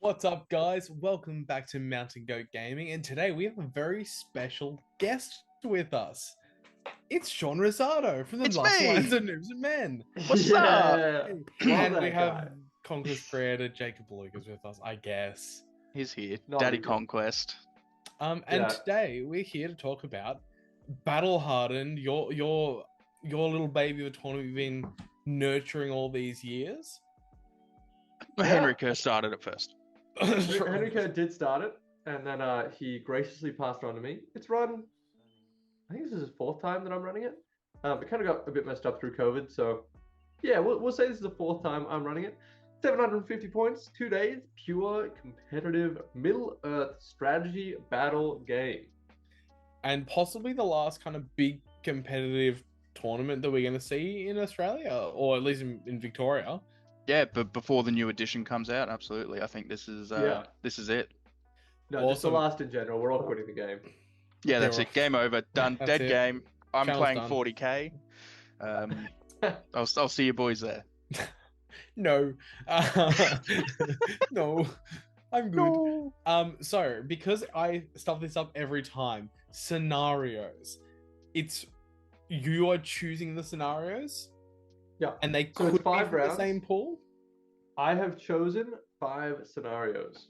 What's up, guys? Welcome back to Mountain Goat Gaming, and today we have a very special guest with us. It's Sean Rossato from the It's Last me! Lines of Noobs and Men. What's up? And we have Conquest Creator Jacob Lucas with us, I guess. He's here. Not Daddy even. Conquest. And today we're here to talk about Battle Hardened, your little baby of a tournament you've been nurturing all these years. Henrico started it first. Henrico did start it, and then he graciously passed it on to me. It's run, I think this is his fourth time that I'm running it. It kind of got a bit messed up through COVID, so yeah, we'll say this is the fourth time I'm running it. 750 points, 2 days, pure competitive Middle-earth strategy battle game. And possibly the last kind of big competitive tournament that we're going to see in Australia, or at least in Victoria. Yeah, but before the new edition comes out, absolutely. I think this is this is it. No, just the last in general. We're all quitting the game. Yeah, that's it. Game over. Done. That's Dead it. game. I'm Channel's playing done. 40k. I'll see you boys there. No. No. I'm good. No. So, because I stuff this up every time, scenarios. It's you are choosing the scenarios. Yeah. And they So it's could be 5 from the rounds. same pool. I have chosen 5 scenarios,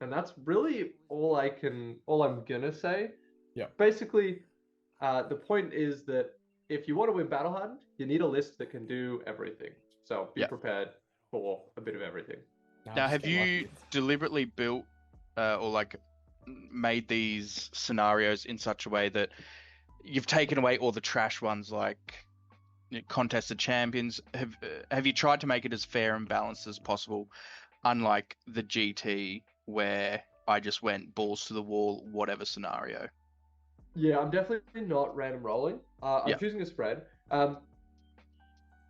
and that's really all I'm gonna say. Yeah. Basically, the point is that if you want to win Battle Hardened, you need a list that can do everything. So be prepared for a bit of everything. Now, have you deliberately built or like made these scenarios in such a way that you've taken away all the trash ones, like contested champions? Have you tried to make it as fair and balanced as possible, unlike the GT where I just went balls to the wall, whatever scenario? Yeah, I'm definitely not random rolling. I'm choosing a spread. I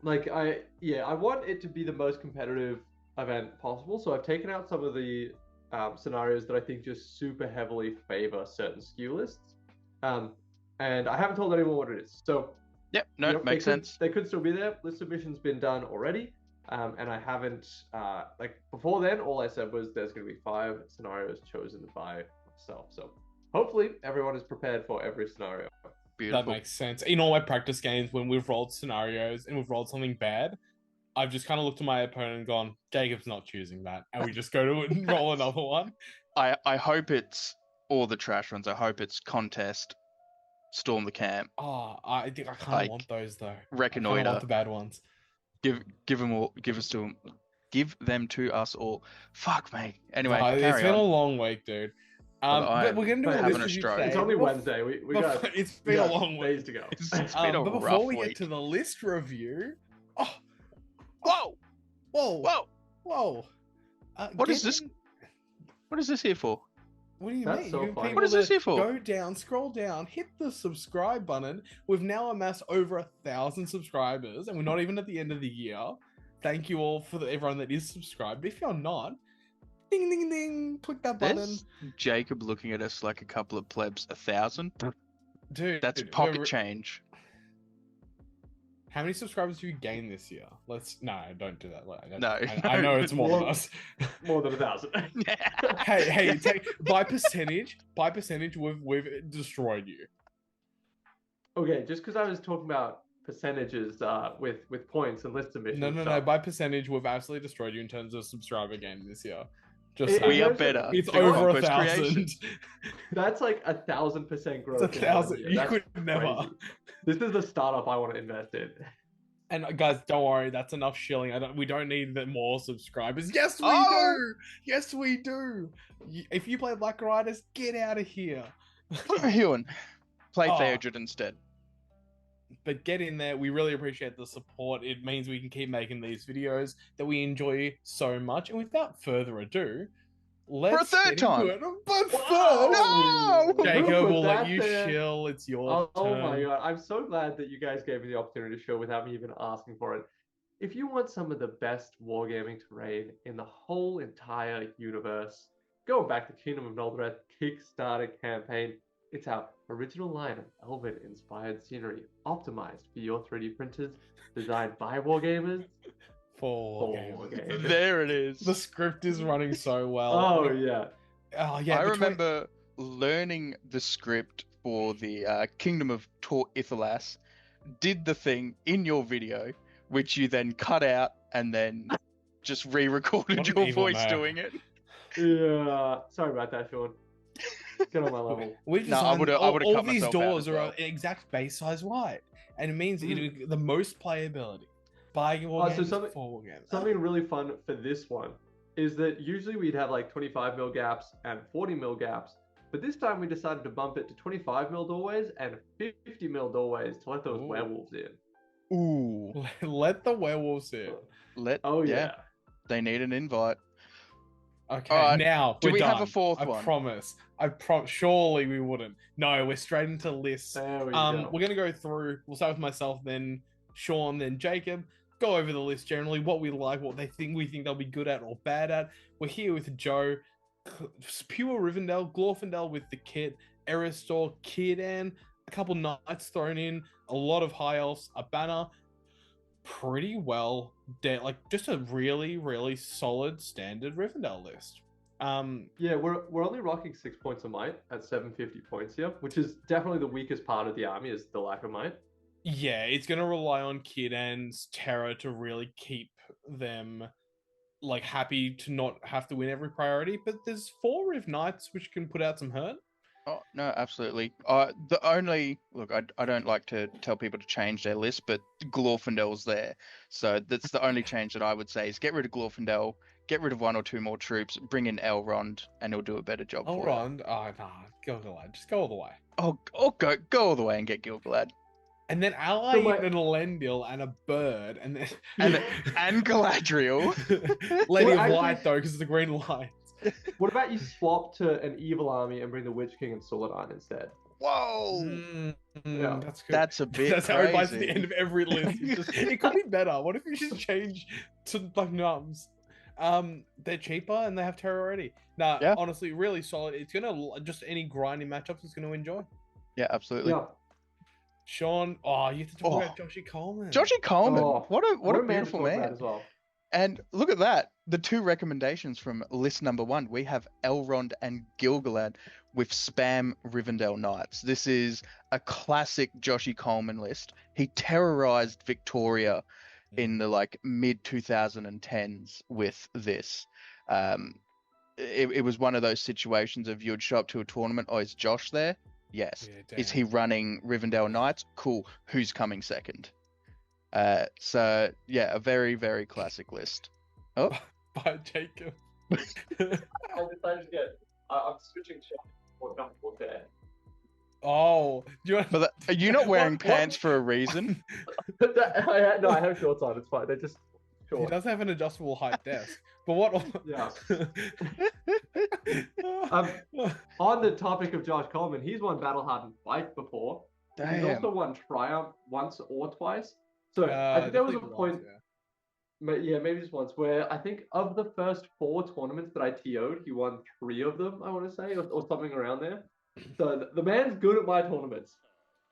want it to be the most competitive event possible. So I've taken out some of the scenarios that I think just super heavily favor certain SKU lists. And I haven't told anyone what it is. So Yep, no, makes sense. They could still be there. List submission's been done already. And I haven't, before then, all I said was there's going to be 5 scenarios chosen by myself. So hopefully everyone is prepared for every scenario. Beautiful. That makes sense. In all my practice games, when we've rolled scenarios and we've rolled something bad, I've just kind of looked at my opponent and gone, Jacob's not choosing that. And we just go to it and roll another one. I hope it's all the trash ones. I hope it's contest, storm the camp, Oh, I kind of want those though. I kind reconnoiter. of want the bad ones. Give them to us all. Fuck me. Anyway, It's carry been a on. long week, dude. I'm We're gonna do a having list a review stroke. today. It's only Wednesday. We got It's been a long days week to go. It's been a but rough before we week. get to the list review, Whoa! whoa. What is this? What is this here for? What do you That's mean? so You funny. people What is this to here for? Go down, scroll down, hit the subscribe button. We've now amassed over 1,000 subscribers, and we're not even at the end of the year. Thank you all for everyone that is subscribed. If you're not, ding, ding, ding, click that button. There's Jacob looking at us like a couple of plebs. 1,000? Dude, That's pocket change. How many subscribers do you gain this year? No, don't do that. No. I know it's more than us. More than 1,000. Hey, by percentage, we've destroyed you. Okay, just because I was talking about percentages with points and list submissions. No. By percentage, we've absolutely destroyed you in terms of subscriber game this year. Just We saying. are better. It's than over Conquest 1,000. Creations. That's like 1,000% growth. It's in 1,000. 1 year. You That's could never. crazy. This is the startup I want to invest in. And guys, don't worry, that's enough shilling. We don't need more subscribers. Yes, we do. Yes, we do. If you play Black Riders, get out of here. Ewan, play Theoden instead. But get in there. We really appreciate the support. It means we can keep making these videos that we enjoy so much. And without further ado, let's For a third get into time. it. But first, No! Jacob, we'll let That you there. chill. It's your Oh turn. my god, I'm so glad that you guys gave me the opportunity to show without me even asking for it. If you want some of the best wargaming terrain in the whole entire universe, going back to Kingdom of NOLDARETH Kickstarter campaign, it's our original line of Elven-inspired scenery, optimized for your 3D printers, designed by wargamers, Four Four games. games. There it is. The script is running so well. Oh yeah. Oh yeah. I between- remember learning the script for the Kingdom of Tor Ithelas, did the thing in your video, which you then cut out and then just re-recorded What an your evil voice man. doing it. Yeah. Sorry about that, Sean. Get on my level. We've No, I designed would've all cut these myself out doors as are well. an exact base size wide, and it means Mm. the most playability. Buying war Oh, so games, something- 4 war games. Something really fun for this one is that usually we'd have like 25 mil gaps and 40 mil gaps, but this time we decided to bump it to 25 mil doorways and 50 mil doorways to let those Ooh. werewolves in. Ooh. Let the werewolves in. Oh yeah. They need an invite. Okay, Alright, now do we're we have done. a fourth I one? promise. Surely we wouldn't. No, we're straight into lists. There we go. We're gonna go through. We'll start with myself, then Sean, then Jacob. Go over the list generally, what we like, what we think they'll be good at or bad at. We're here with Joe, pure Rivendel, Glorfindel with the kit, Eristor, Theoden, a couple knights thrown in, a lot of high elves, a banner. Pretty well, like just a really, really solid standard Rivendel list. Yeah, we're only rocking 6 points of might at 750 points here, which is definitely the weakest part of the army is the lack of might. Yeah, it's gonna rely on Theoden's terror to really keep them like happy to not have to win every priority. But there's 4 Riv Knights which can put out some hurt. Oh no, absolutely. The only look, I don't like to tell people to change their list, but Glorfindel's there, so that's the only change that I would say is get rid of Glorfindel, get rid of 1 or 2 more troops, bring in Elrond, and he'll do a better job for it. Elrond, oh nah, Gilgalad, just go all the way. Oh, go all the way and get Gilgalad And then ally So in an Elendil and a bird, and then and Galadriel. Lady Well, of actually- Light though, because it's the green light. What about you swap to an evil army and bring the Witch King and Solan instead? Whoa, Yeah. That's good. that's a bit That's how it buys at the crazy. end of every list. It's just, it could be better. What if you just change to like nums? They're cheaper and they have terror already. Nah, Yeah. honestly, really solid. It's gonna just any grinding matchups it's gonna enjoy. Yeah, absolutely. Yeah. Sean, oh, you have to talk Oh. about Joshy Coleman. Joshy Coleman, Oh, what a man to beautiful talk about man. as well. And look at that. The 2 recommendations from list number 1. We have Elrond and Gilgalad with spam Rivendell Knights. This is a classic Joshy Coleman list. He terrorized Victoria in the like mid 2010s with this. It was one of those situations of you would show up to a tournament. Oh, is Josh there? Yes. Yeah, Is damn. he running Rivendell Knights? Cool. Who's coming second? So yeah, a very, very classic list. Oh, Bye, Jacob. I decided to get. I'm switching shop for number 4 there. Oh, do you want? but are you not wearing What- pants for a reason? No, I have shorts on. It's fine. They're just He short. does have an adjustable height desk, but what? Yeah. On the topic of Josh Coleman, he's won Battle Hardened twice before. He's Damn. also won Triumph once or twice. So I Uh, think there was a definitely point, once, yeah. yeah, maybe just once, where I think of the first 4 tournaments that I TO'd, he won 3 of them, I want to say, or something around there. So the man's good at my tournaments.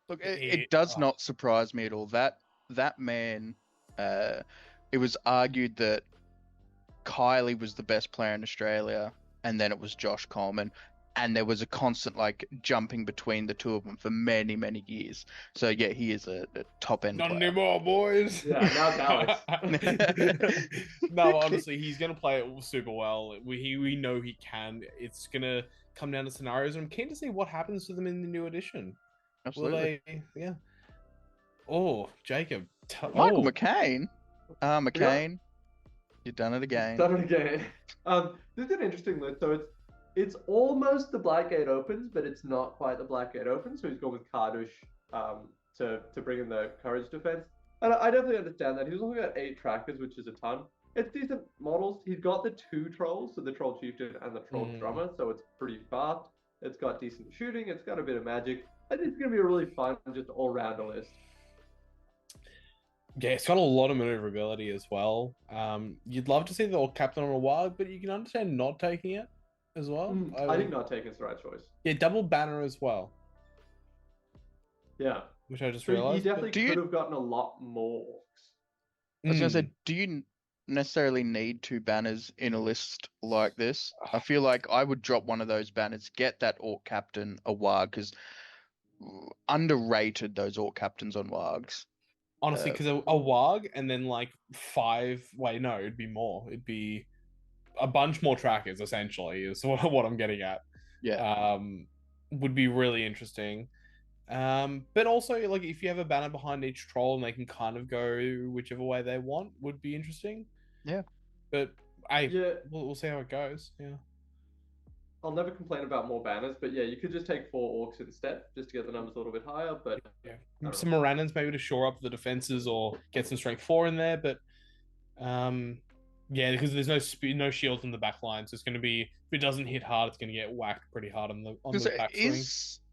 Look, Yeah. it does not surprise me at all. That man, it was argued that Kylie was the best player in Australia, and then it was Josh Coleman, and there was a constant like jumping between the 2 of them for many, many years. So yeah, he is a top end Not player. anymore, boys. Yeah, now it's Alex. No, honestly, he's gonna play it super well. We know he can. It's gonna come down to scenarios, and I'm keen to see what happens to them in the new edition. Absolutely. Will they? Yeah. Oh, Jacob. Michael oh. McCain. McCain, you've done it again. Done it again. This is an interesting list. So it's almost the Blackgate Opens, but it's not quite the Blackgate Opens. So he's gone with Kardush to bring in the Courage defense. And I definitely understand that. He's only got 8 trackers, which is a ton. It's decent models. He's got the 2 trolls, so the Troll Chieftain and the Troll Drummer, so it's pretty fast. It's got decent shooting. It's got a bit of magic. I think it's going to be a really fun, just all-rounder list. Yeah, it's got a lot of maneuverability as well. You'd love to see the captain on a wild, but you can understand not taking it as well. I think not taking is the right choice. Yeah, double banner as well, Yeah. which I just So he realized. definitely Do you- could have gotten a lot more. I was gonna Mm. say, do you necessarily need 2 banners in a list like this. I feel like I would drop one of those banners, get that Orc Captain a Warg, because underrated those Orc Captains on Wargs. Honestly, because a Warg and then like 5. Wait, no, it'd be more. It'd be a bunch more trackers, essentially, is what I'm getting at. Yeah. Would be really interesting. But also, like, if you have a banner behind each troll and they can kind of go whichever way they want, would be interesting. Yeah. But we'll see how it goes. Yeah. I'll never complain about more banners, but yeah, you could just take 4 orcs instead, just to get the numbers a little bit higher. But yeah, some Morannons maybe to shore up the defenses or get some strength 4 in there. But yeah, because there's no shields in the back line, so it's going to be, if it doesn't hit hard, it's going to get whacked pretty hard on the back swing.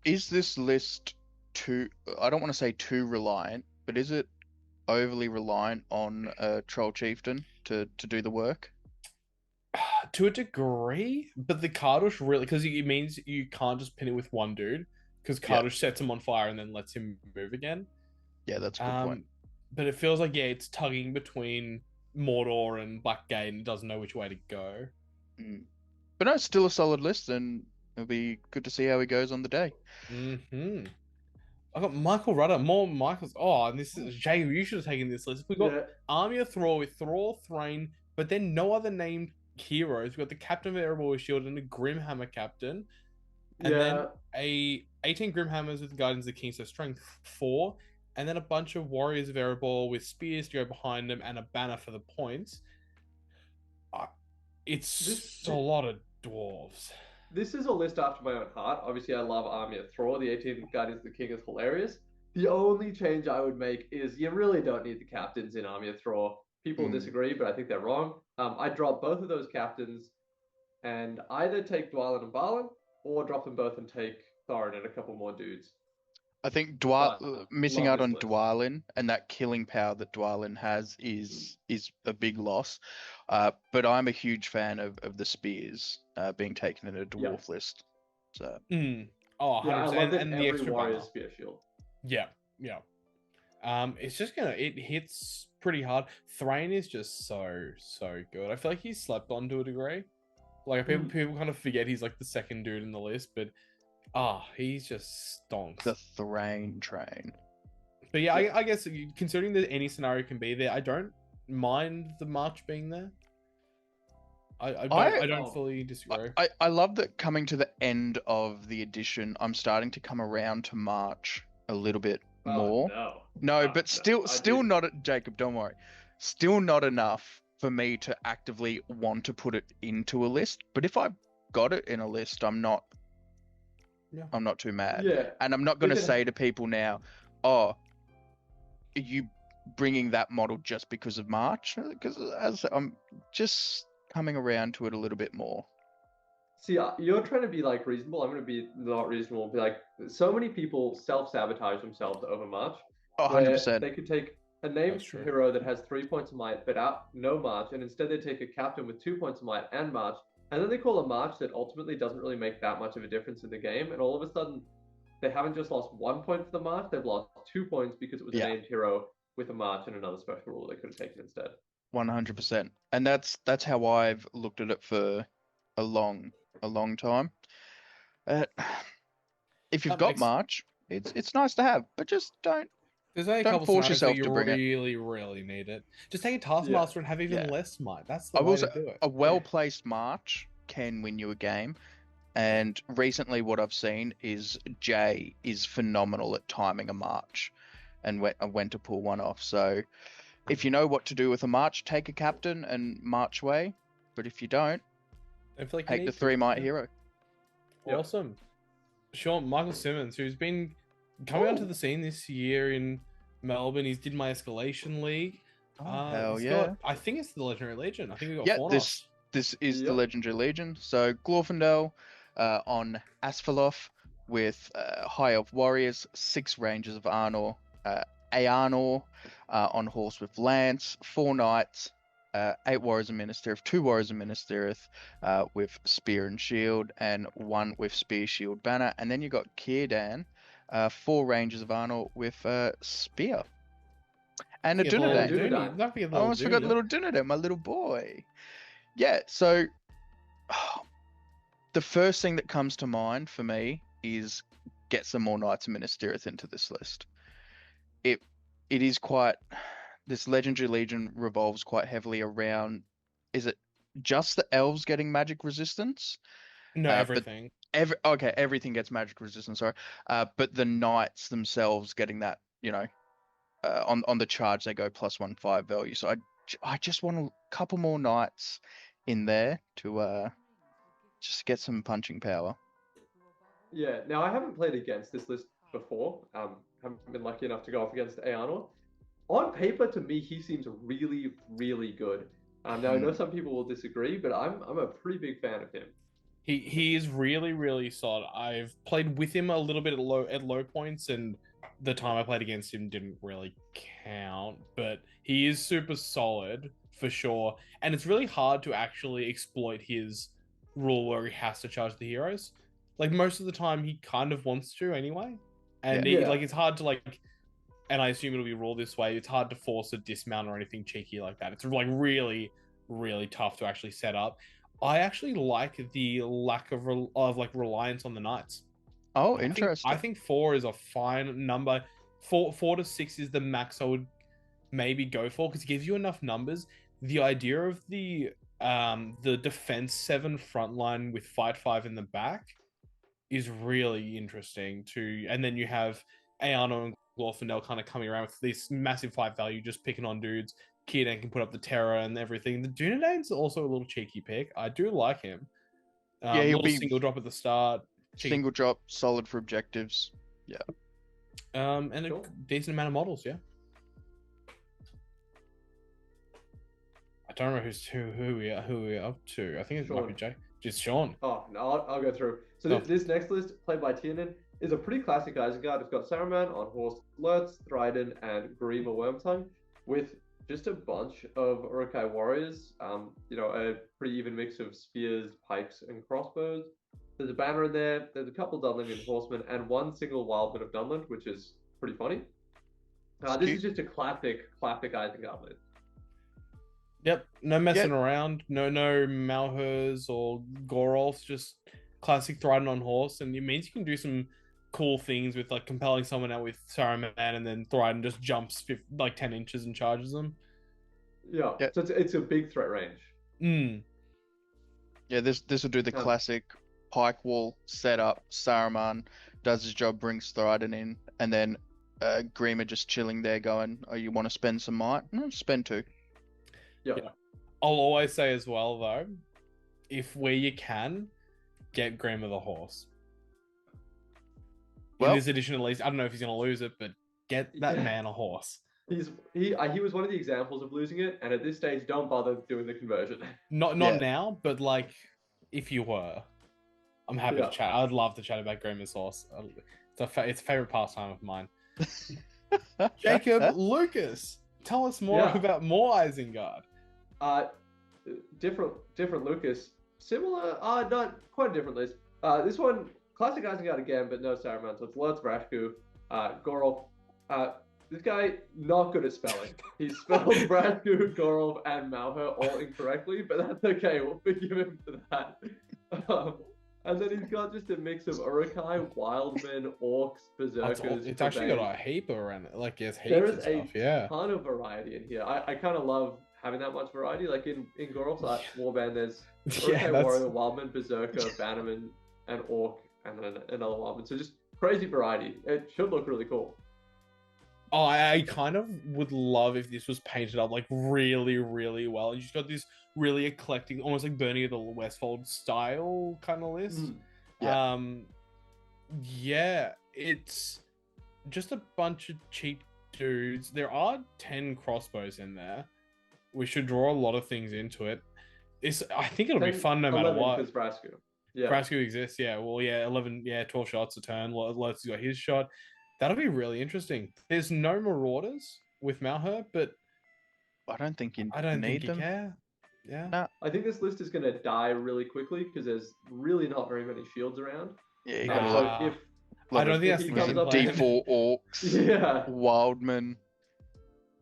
Is this list too? I don't want to say too reliant, but is it overly reliant on a troll chieftain to do the work? To a degree, but the Kardush really, because it means you can't just pin it with one dude, because Kardush sets him on fire and then lets him move again. Yeah, that's a good point. But it feels like, it's tugging between Mordor and Blackgate and doesn't know which way to go. But no, it's still a solid list, and it'll be good to see how he goes on the day. I got Michael Rder, more Michaels. Oh, and this is Jay. You should have taken this list. We got Army of Thrall with Thrall, Thrain, but then no other named heroes. We got the Captain of Erebor with Shield and a Grimhammer Captain, and then a 18 Grimhammers with Guardians of the King, so strength 4, and then a bunch of Warriors of Erebor with spears to go behind them and a banner for the points. It's a lot of dwarves. This is a list after my own heart. Obviously, I love Army of Thrall. The 18 Guardians of the King is hilarious. The only change I would make is you really don't need the captains in Army of Thrall. People disagree, but I think they're wrong. I'd drop both of those captains and either take Dwalin and Balin, or drop them both and take Thoren and a couple more dudes. I think missing out on Dwalin and that killing power that Dwalin has is a big loss. But I'm a huge fan of the spears being taken in a dwarf list. So Oh, 100%. I love that and every the extra warrior's banner. spear shield. Yeah. It's just it hits pretty hard. Thrain is just so good. I feel like he's slept on to a degree. Like people kind of forget he's like the second dude in the list, but he's just stonks. The Thrain train. But yeah, I guess considering that any scenario can be there, I don't mind the march being there. I don't fully disagree. I love that coming to the end of the edition, I'm starting to come around to March a little bit more. But still not, Jacob, don't worry. Still not enough for me to actively want to put it into a list. But if I got it in a list, I'm not too mad. And I'm not going to say to people now, are you bringing that model just because of March? Because I'm just coming around to it a little bit more. See, you're trying to be like reasonable. I'm going to be not reasonable. Be like, so many people self-sabotage themselves over March. 100%. They could take a named hero that has 3 points of might, but no March, and instead they take a captain with 2 points of might and March, and then they call a March that ultimately doesn't really make that much of a difference in the game, and all of a sudden, they haven't just lost 1 point for the March, they've lost 2 points because it was a named hero with a March and another special rule they could have taken instead. 100%. And that's how I've looked at it for a long time. If you've got March, it's nice to have, but just don't force yourself to bring it. You really need it. Just take a Taskmaster and have even less might. That's the way to do it. A well-placed March can win you a game. And recently what I've seen is Jay is phenomenal at timing a March and when to pull one off. So if you know what to do with a March, take a captain and march away. But if you don't, take the 3 might hero. Awesome. Sure, Michael Simmons, who's been coming onto the scene this year in Melbourne. He's did my escalation league. Hell yeah. I think it's the Legendary Legion. I think we got 4 this is the Legendary Legion. So Glorfindel on Asphalov with High Elf Warriors, 6 Rangers of Arnor, Aarnor on horse with Lance, 4 Knights, 8 Warriors of Minas Tirith, 2 Warriors of Minas Tirith with Spear and Shield, and 1 with Spear, Shield, Banner. And then you got Círdan, 4 Rangers of Arnor with Spear. And a Forget little Dunedain. Dunedain. Dooney. Don't forget I little almost forgot Dooney. little Dunedain, my little boy. Yeah, so the first thing that comes to mind for me is get some more Knights of Minas Tirith into this list. It is quite, this Legendary Legion revolves quite heavily around, is it just the elves getting magic resistance? No, But everything. everything gets magic resistance, sorry. But the knights themselves getting that, on the charge they go +1/5 value. So I just want a couple more knights in there to just get some punching power. Yeah, now I haven't played against this list before. Haven't been lucky enough to go up against Eanor. On paper, to me, he seems really, really good. Now I know some people will disagree, but I'm a pretty big fan of him. He is really, really solid. I've played with him a little bit at low points, and the time I played against him didn't really count. But he is super solid for sure, and it's really hard to actually exploit his rule where he has to charge the heroes. Like most of the time, he kind of wants to anyway, and Yeah. it's hard to and I assume it'll be ruled this way. It's hard to force a dismount or anything cheeky like that. It's really, really tough to actually set up. I actually like the lack of reliance on the knights. Oh, interesting. I think 4 is a fine number. 4 to 6 is the max I would maybe go for because it gives you enough numbers. The idea of the defense 7 front line with fight 5 in the back is really interesting too. And then you have Eanor and Glorfindel kind of coming around with this massive 5 value, just picking on dudes. Theoden can put up the terror and everything. The Dunedain's also a little cheeky pick. I do like him. Yeah, he'll be single drop at the start. single drop, solid for objectives. Yeah. And Cool. a decent amount of models, yeah. I don't remember who we are up to. I think it might be Jay. Just Sean. Oh, no, I'll go through. So this next list, played by Theoden, is a pretty classic Isengard. It's got Saruman on horse, Lurtz, Thryden, and Grima Wormtongue, with just a bunch of Urukai warriors. A pretty even mix of spears, pikes, and crossbows. There's a banner in there. There's a couple Dunlin horsemen, and one single Wildman of Dunland, which is pretty funny. This is just a classic Isengard list. Yep, no messing around. No Malhurs or Gorolfs, just classic Thryden on horse, and it means you can do some cool things with compelling someone out with Saruman, and then Thryden just jumps 10 inches and charges them. Yeah. So it's a big threat range. Yeah, this will do the classic pike wall setup. Saruman does his job, brings Thryden in, and then Grima just chilling there going, oh, you want to spend some might? No, spend 2. Yeah. I'll always say as well, though, if where you can, get Grima the horse. In this edition, at least, I don't know if he's going to lose it, but get that man a horse. He was one of the examples of losing it, and at this stage, don't bother doing the conversion. Not now, but if you were, I'm happy to chat. I'd love to chat about Grima's horse. It's a favorite pastime of mine. Jacob, Lucas, tell us more about more Isengard. Different Lucas. Similar, not quite a different list. This one, classic Isengard again, but no Saruman. So it's Lurtz, Vrashku, Gorolf. This guy, not good at spelling. He spelled Vrashku, Gorolf, and Malhur all incorrectly, but that's okay. We'll forgive him for that. And then he's got just a mix of Urukai, Wildmen, Orcs, Berserkers. It's actually got a heap around it. Heaps there of is stuff, a ton of variety in here. I kind of love having that much variety. Like in Gorolf's Warband, there's Urukai Warrior, Wildman, Berserker, Bannerman, and Orc, and then another Wildman. So just crazy variety. It should look really cool. Oh, I kind of would love if this was painted up really, really well. And you've got this really eclectic, almost like Bernie of the Westfold style kind of list. It's just a bunch of cheap dudes. There are 10 crossbows in there. We should draw a lot of things into it. I think it'll be fun no matter what. Because Vrashku. Vrashku exists, 12 shots a turn. Let's got his shot. That'll be really interesting. There's no Marauders with Malhur, but I don't think you need them. Care. Yeah. No. I think this list is going to die really quickly because there's really not very many shields around. Yeah, you got a lot. I don't think that's D4 Orcs. Yeah. Wildmen.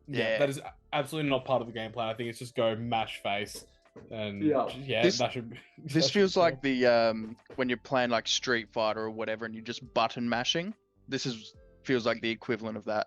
Yeah. that is absolutely not part of the game plan. I think it's just go mash face, and This- that should. This that should feels be like cool. the when you're playing like Street Fighter or whatever, and you're just button mashing. Feels like the equivalent of that.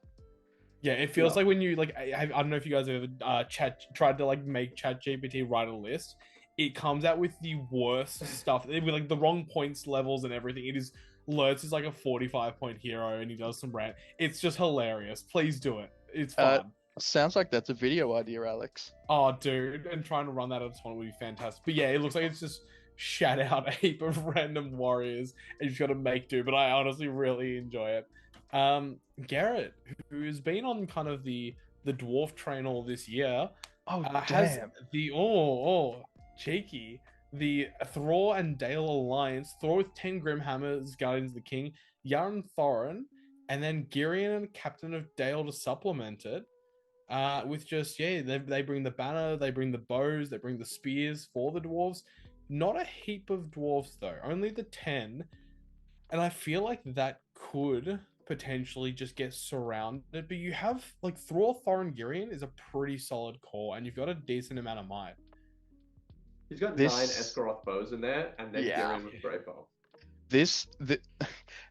Yeah, it feels Yeah. like when you like. I don't know if you guys have ever tried to like make ChatGPT write a list. It comes out with the worst stuff with like the wrong points levels and everything. It is Lurtz is like a 45-point hero, and he does some rant. It's just hilarious. Please do it. It's fun. Sounds like that's a video idea, Alex. Oh, dude, and trying to run that at a tournament would be fantastic. But yeah, it looks like it's just shat out a heap of random warriors, and you just got to make do. But I honestly really enjoy it. Garrett, who's been on kind of the dwarf train all this year, has the cheeky the Thrall and Dale alliance. Thor with 10 Grimhammers, Guardians of the King, Yarn Thoren, and then Girion and Captain of Dale to supplement it. With just they bring the banner, they bring the bows, they bring the spears for the dwarves. Not a heap of dwarves though, only the 10, and I feel like that could potentially just get surrounded. But you have like Thrall, Thorin, Girion is a pretty solid core, and you've got a decent amount of might. He's got 9 Esgaroth bows in there, and then Girion with Brave Bow. This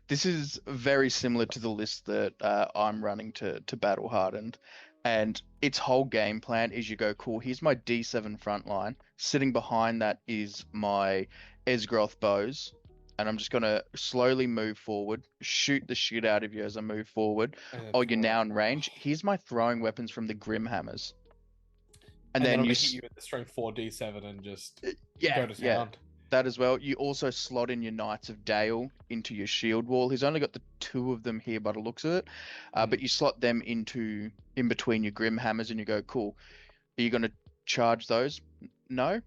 is very similar to the list that I'm running to Battle Hardened, and its whole game plan is you go, cool, here's my D7 front line. Sitting behind that is my Esgaroth bows, and I'm just gonna slowly move forward, shoot the shit out of you as I move forward. Oh, you're now in range. Here's my throwing weapons from the Grimhammers. And then you hit you with the strength 4 D7 and just go to town. That as well. You also slot in your Knights of Dale into your shield wall. He's only got the 2 of them here by the looks of it, but you slot them in between your Grimhammers, and you go, cool. Are you going to charge those? No.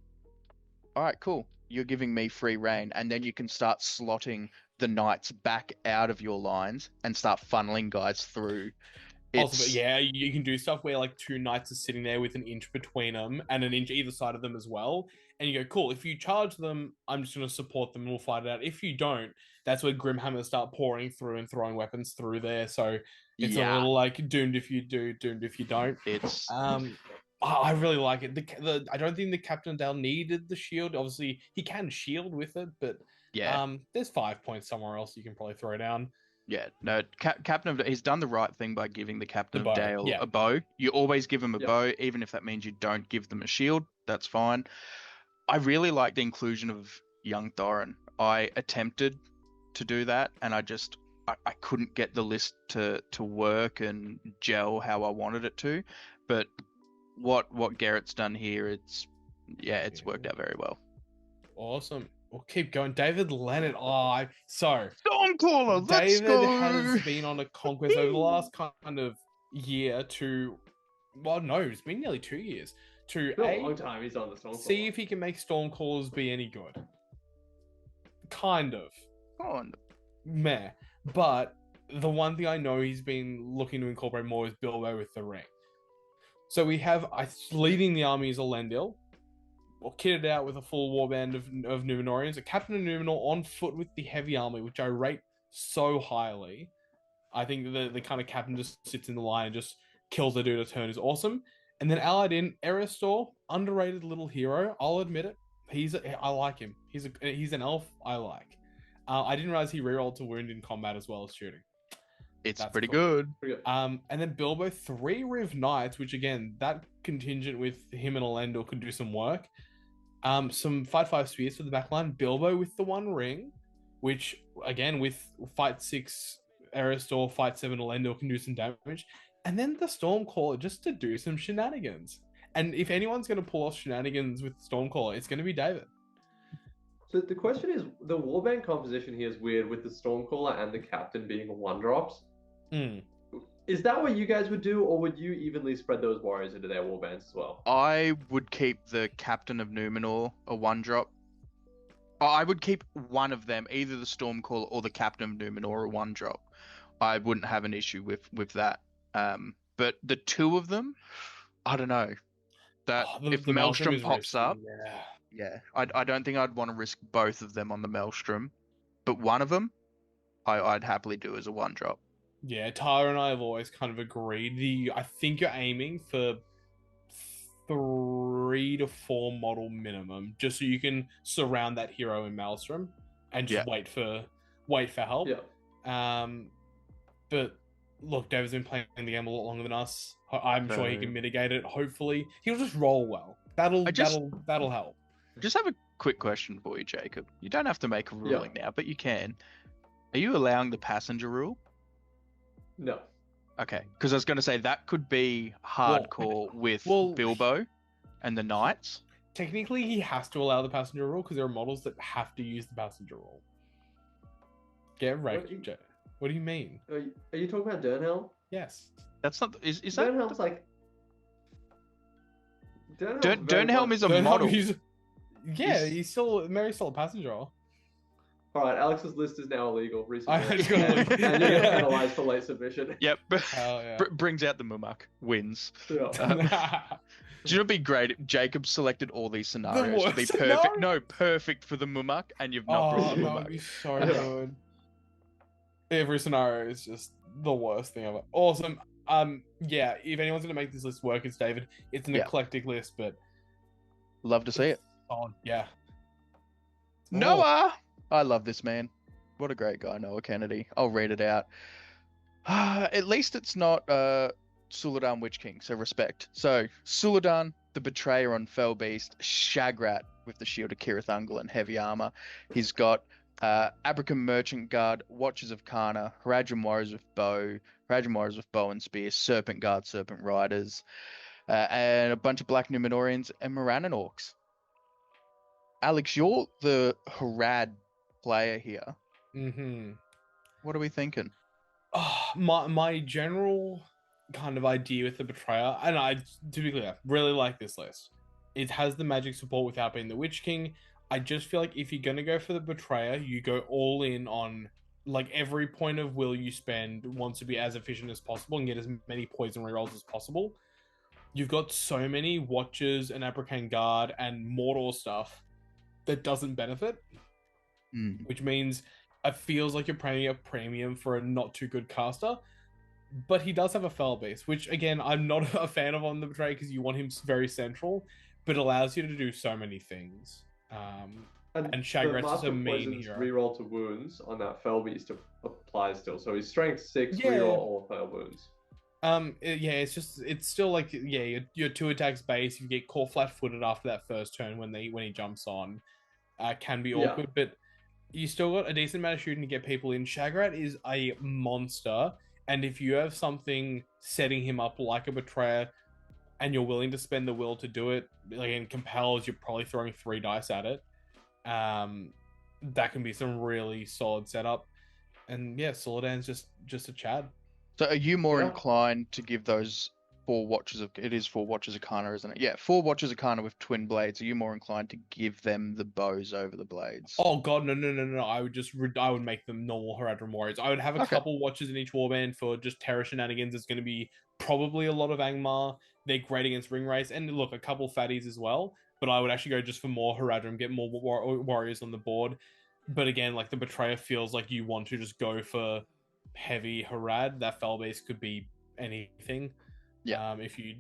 All right, cool. You're giving me free reign, and then you can start slotting the Knights back out of your lines and start funneling guys through. Also, you can do stuff where like 2 knights are sitting there with an inch between them and an inch either side of them as well. And you go, cool, if you charge them, I'm just going to support them and we'll fight it out. If you don't, that's where Grimhammers start pouring through and throwing weapons through there. So it's a little like doomed if you do, doomed if you don't. It's I really like it. I don't think the Captain Dale needed the shield. Obviously, he can shield with it, but there's 5 points somewhere else you can probably throw down. Yeah, no, Captain of he's done the right thing by giving the Captain of Dale a bow. You always give him a bow, even if that means you don't give them a shield. That's fine. I really like the inclusion of young Thoren. I attempted to do that, and I couldn't get the list to work and gel how I wanted it to. But what Garrett's done here, it's worked out very well. Awesome. We'll keep going. David Leonard. Stormcaller. David has been on a conquest over the last kind of year to, well, no, it's been nearly 2 years to a long time. He's on the Stormcaller. See if he can make Stormcallers be any good. Kind of. Meh. But the one thing I know he's been looking to incorporate more is Bilbo with the ring. So we have leading the army is Elendil, or kitted out with a full warband of Númenóreans, a captain of Númenor on foot with the heavy army, which I rate so highly. I think the kind of captain just sits in the line and just kills the dude a turn is awesome. And then allied in Eristor, underrated little hero. I'll admit it. I like him. He's an elf I like. I didn't realize he rerolled to wound in combat as well as shooting. That's pretty good. And then Bilbo, 3 Riv Knights, which again, that contingent with him and Elendil could do some work. Some fight 5 spears for the backline. Bilbo with the 1 ring, which again with fight 6 Eristor, fight 7 Elendil can do some damage. And then the Stormcaller just to do some shenanigans. And if anyone's going to pull off shenanigans with Stormcaller, it's going to be David. So the question is, the warband composition here is weird with the Stormcaller and the captain being 1-drops. Is that what you guys would do, or would you evenly spread those warriors into their warbands as well? I would keep the Captain of Númenor a 1-drop. I would keep one of them, either the Stormcaller or the Captain of Númenor a 1-drop. I wouldn't have an issue with that. But the 2 of them, I don't know. If the Maelstrom pops up, I don't think I'd want to risk both of them on the Maelstrom. But one of them, I'd happily do as a 1-drop. Yeah, Tara and I have always kind of agreed. I think you're aiming for 3 to 4 model minimum, just so you can surround that hero in Maelstrom and just wait for help. Yeah. But look, David's been playing the game a lot longer than us. I'm sure he can mitigate it. Hopefully, he'll just roll well. That'll help. Just have a quick question for you, Jacob. You don't have to make a ruling now, but you can. Are you allowing the passenger rule? No. Okay, because I was going to say that could be hardcore with Bilbo and the Knights. Technically, he has to allow the passenger rule because there are models that have to use the passenger rule. Get wrecked, Joe. What do you mean? Are you talking about Durnhelm? Yes. That's not. Is that? Durnhelm's like. Durnhelm is a model. He's still Mary's still a passenger role. All right, Alex's list is now illegal. And you're getting penalized for late submission. Yep. Brings out the Mumuk. Wins. Yeah. Do you know what'd be great? If Jacob selected all these scenarios to be perfect. No, perfect for the Mumuk, and you've not brought the Mumuk. That'd be so good. Every scenario is just the worst thing ever. Awesome. Yeah, if anyone's gonna make this list work, it's David. It's an eclectic list, but love to see it. Yeah. Noah! I love this man. What a great guy, Noah Kennedy. I'll read it out. At least it's not Suladan Witch King, so respect. So, Suladan, the Betrayer on Fell Beast, Shagrat with the Shield of Kirith and heavy armor. He's got Abrakan Merchant Guard, Watchers of Kana, Haradrim Warriors with bow and spear, Serpent Guard, Serpent Riders, and a bunch of Black Numenorians and Morannon Orcs. Alex, you're the Harad player here. Mm-hmm. What are we thinking? My general kind of idea with the Betrayer, and I, to be clear, really like this list. It has the magic support without being the Witch King. I just feel like if you're going to go for the Betrayer, you go all in on, like, every point of will you spend wants to be as efficient as possible and get as many poison rerolls as possible. You've got so many Watchers and Abrakan Guard and Mordor stuff that doesn't benefit, which means it feels like you're paying a premium for a not too good caster. But he does have a Fell Beast, which again I'm not a fan of on the Betrayer because you want him very central, but allows you to do so many things. And Shagrat's is a main hero. Reroll to wounds on that Fell Beast applies still, so he's strength 6 reroll all Fell wounds. It's still like your 2 attacks base. You get caught flat-footed after that first turn when he jumps on. Can be awkward, but you still got a decent amount of shooting to get people in. Shagrat is a monster, and if you have something setting him up like a Betrayer, and you're willing to spend the will to do it, again, compels, you're probably throwing 3 dice at it. That can be some really solid setup. And yeah, Suladan's just a Chad. So are you more inclined to give those 4 Watchers of... It is 4 Watchers of Kana, isn't it? Yeah, 4 Watchers of Kana with twin blades. Are you more inclined to give them the bows over the blades? Oh god, no. I would make them normal Haradrim Warriors. I would have a couple Watchers in each warband for just terror shenanigans. It's going to be probably a lot of Angmar. They're great against Ring Race. And look, a couple fatties as well. But I would actually go just for more Haradrim, get more warriors on the board. But again, like the Betrayer feels like you want to just go for heavy Harad. That Fell base could be anything. Yeah. If you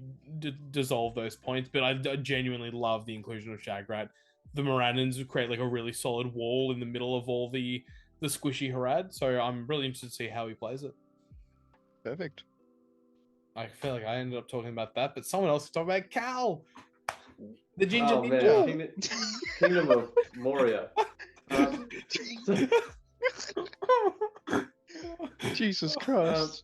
dissolve those points. But I genuinely love the inclusion of Shagrat. The Morannons create like a really solid wall in the middle of all the squishy Harad. So I'm really interested to see how he plays it. Perfect. I feel like I ended up talking about that, but someone else talked about Cal, the ginger ninja. Man. Kingdom of Moria. Jesus Christ.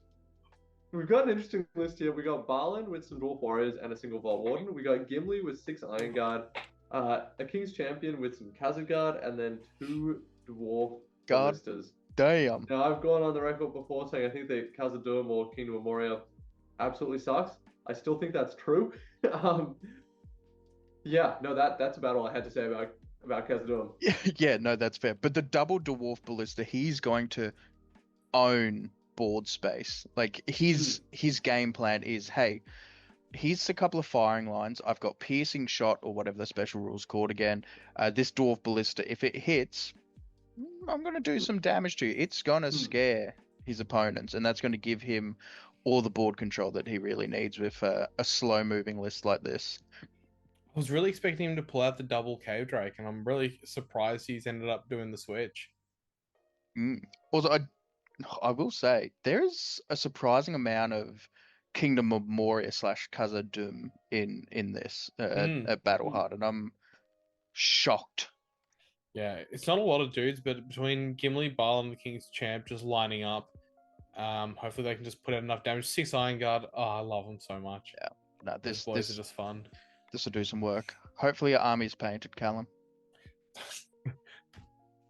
We've got an interesting list here. We got Barlin with some Dwarf Warriors and a single Vault Warden. We got Gimli with 6 Iron Guard, a King's Champion with some Khazad Guard, and then 2 Dwarf Ballistas. Damn. Now, I've gone on the record before saying I think that Khazad-dûm or Kingdom of Moria absolutely sucks. I still think that's true. That's about all I had to say about Khazad-dûm. Yeah, no, that's fair. But the double Dwarf Ballista, he's going to own board space. Like his game plan is, hey, here's a couple of firing lines. I've got piercing shot or whatever the special rule's called again. This Dwarf Ballista, if it hits, I'm going to do some damage to you. It's going to scare his opponents, and that's going to give him all the board control that he really needs with a slow-moving list like this. I was really expecting him to pull out the double Cave Drake, and I'm really surprised he's ended up doing the switch. Also, I will say there's a surprising amount of Kingdom of Moria / Khazad-dûm in this at Battle Hardened. I'm shocked. Yeah, it's not a lot of dudes, but between Gimli, Barl, and the King's Champ just lining up, hopefully they can just put out enough damage. 6 Iron Guard. Oh, I love them so much. Yeah, no, These boys are just fun. This will do some work. Hopefully your army's painted, Callum.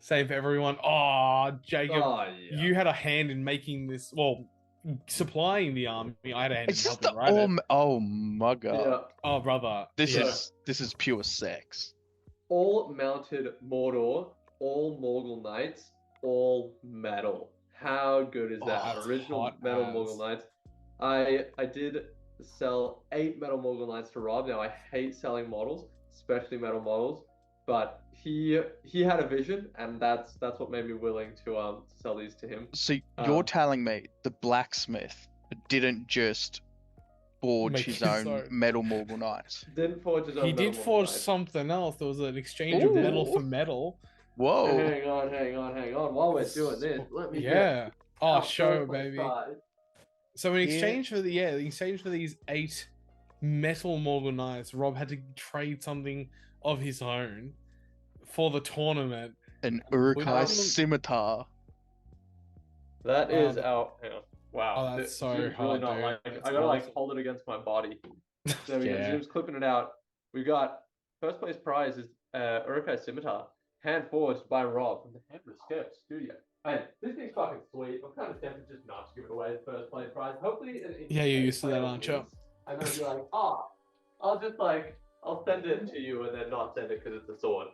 Save everyone. Oh, Jacob, Oh, yeah. you had a hand in making this. Well, supplying the army. I had a hand It's in just helping write it. oh my god. Yeah. Oh, brother. This Yeah. is pure sex. All mounted Mordor, all Morgul Knights, all metal. How good is that? that's Original hot metal as. Morgul Knights. I did sell 8 metal Morgul Knights to Rob. Now I hate selling models, especially metal models, but he had a vision, and that's what made me willing to sell these to him. So you're telling me the blacksmith didn't just forge Make his his own own. metal Morgul Knights? Didn't forge his own. He metal did Morgul forge Knights. something else. There was an exchange of metal Ooh. for metal. Whoa. Hang on. While we're doing this, let me get Yeah. Oh, our show, first baby. prize. So in Yeah. exchange for these 8 metal Morgul Knights, Rob had to trade something of his own for the tournament. An Would Urukai you- scimitar. That is Um, our. Hang on. Wow. Oh, that's so Zoom's hot, really not dude. like. That's I gotta like awesome. hold it against my body. There we go. Yeah. Zoom's clipping it out. We got first place prize is Urukai Scimitar, hand forged by Rob from the Hammer Sketch Studio. And this thing's fucking sweet. I'm kind of tempted just not to give it away as first place prize. Hopefully, Yeah, you're used to that, aren't you? I'm gonna be like, I'll just I'll send it to you and then not send it because it's a sword.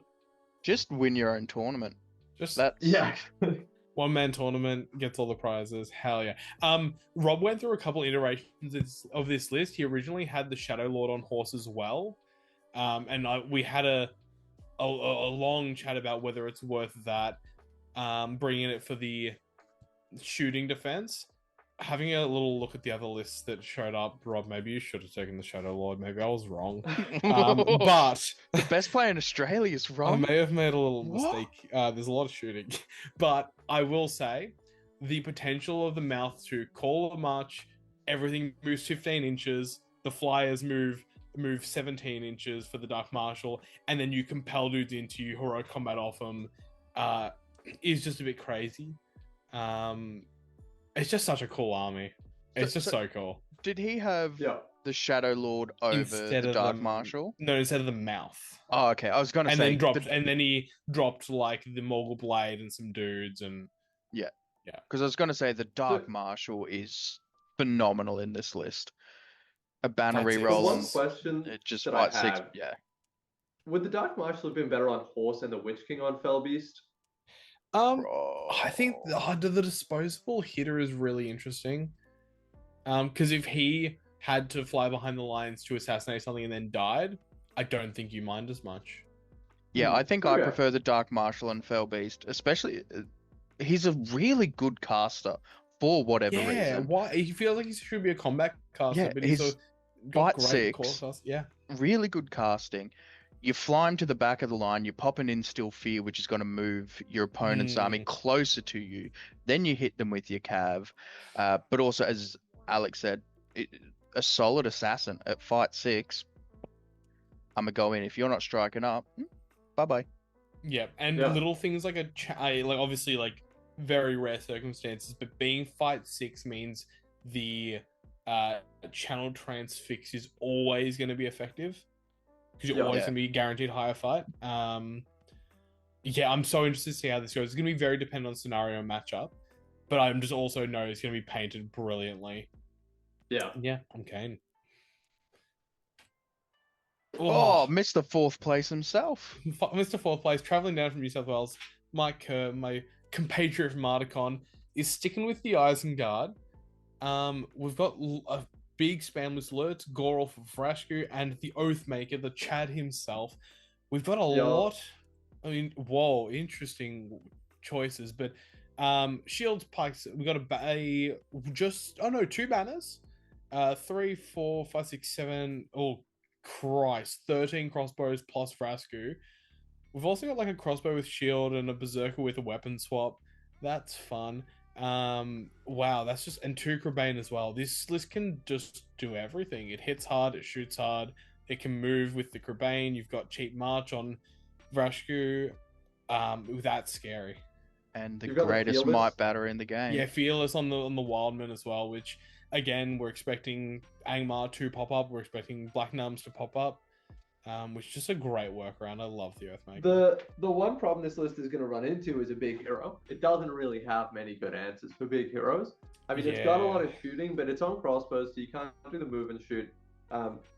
Just win your own tournament. Just That's Yeah. one-man tournament, gets all the prizes. Hell yeah. Rob went through a couple iterations of this list. He originally had the Shadow Lord on horse as well. And we had a long chat about whether it's worth that, bringing it for the shooting defense. Having a little look at the other lists that showed up, Rob, maybe you should have taken the Shadow Lord. Maybe I was wrong. But the best player in Australia is I wrong. may have made a little What? mistake. There's a lot of shooting. But I will say the potential of the mouth to call a march, everything moves 15 inches, the flyers move 17 inches for the Dark Marshal, and then you compel dudes into you, heroic combat off them, is just a bit crazy. It's just such a cool army. It's just so cool. Did he have Yeah. the Shadow Lord over Instead the of Dark Marshal? No, instead of the mouth. Oh, okay. I was gonna And say then dropped, and then he dropped like the Morgul Blade and some dudes, and because I was gonna say the Dark So- Marshal is phenomenal in this list. A banner That's it. The reroll one and question it just that I fight 6. have- Yeah. would the Dark Marshal have been better on horse and the Witch King on Fell Beast? I think the disposable hitter is really interesting. Because if he had to fly behind the lines to assassinate something and then died, I don't think you mind as much. Yeah, I think I Okay. prefer the Dark Marshal and Fell Beast, especially he's a really good caster for whatever reason. Why he feels like he should be a combat caster, Yeah, but he's he's got fight great 6. core cast. Yeah, Really good casting. You fly him to the back of the line, you pop an Instill Fear, which is going to move your opponent's army closer to you. Then you hit them with your cav. But also, as Alex said, a solid assassin at fight 6. I'm going to go in. If you're not striking up, bye-bye. yeah, and Yeah. little things like like obviously like very rare circumstances, but being fight 6 means the channel transfix is always going to be effective. Because you're Yeah. always Yeah. going to be guaranteed higher fight. Yeah, I'm so interested to see how this goes. It's going to be very dependent on scenario and matchup, but I'm just also know it's going to be painted brilliantly. Yeah. Yeah, I'm keen. Oh, Mr. 4th place himself. Mr. Fourth Place, traveling down from New South Wales, Mike, my compatriot from Articon, is sticking with the Isengard. We've got a big spam list alerts, Gorol for Frasku, and the Oathmaker, the Chad himself. We've got a Yeah. lot. I mean, whoa, interesting choices, but Shields, pikes. We got two banners. 3, 4, 5, 6, 7. Oh Christ, 13 crossbows plus Frascu. We've also got like a crossbow with shield and a berserker with a weapon swap. That's fun. Wow, that's just, and 2 Crabane as well. This list can just do everything. It hits hard, it shoots hard, it can move with the Crabane. You've got cheap march on Vrashku. That's scary. And the You've got the greatest Fearless. might batter in the game. Yeah, Fearless on the Wildman as well, which again we're expecting Angmar to pop up. We're expecting Black Nums to pop up. Which is just a great workaround. I love the Earthmaker. The one problem this list is going to run into is a big hero. It doesn't really have many good answers for big heroes. I mean, it's got a lot of shooting, but it's on crossbows, so you can't do the move and shoot.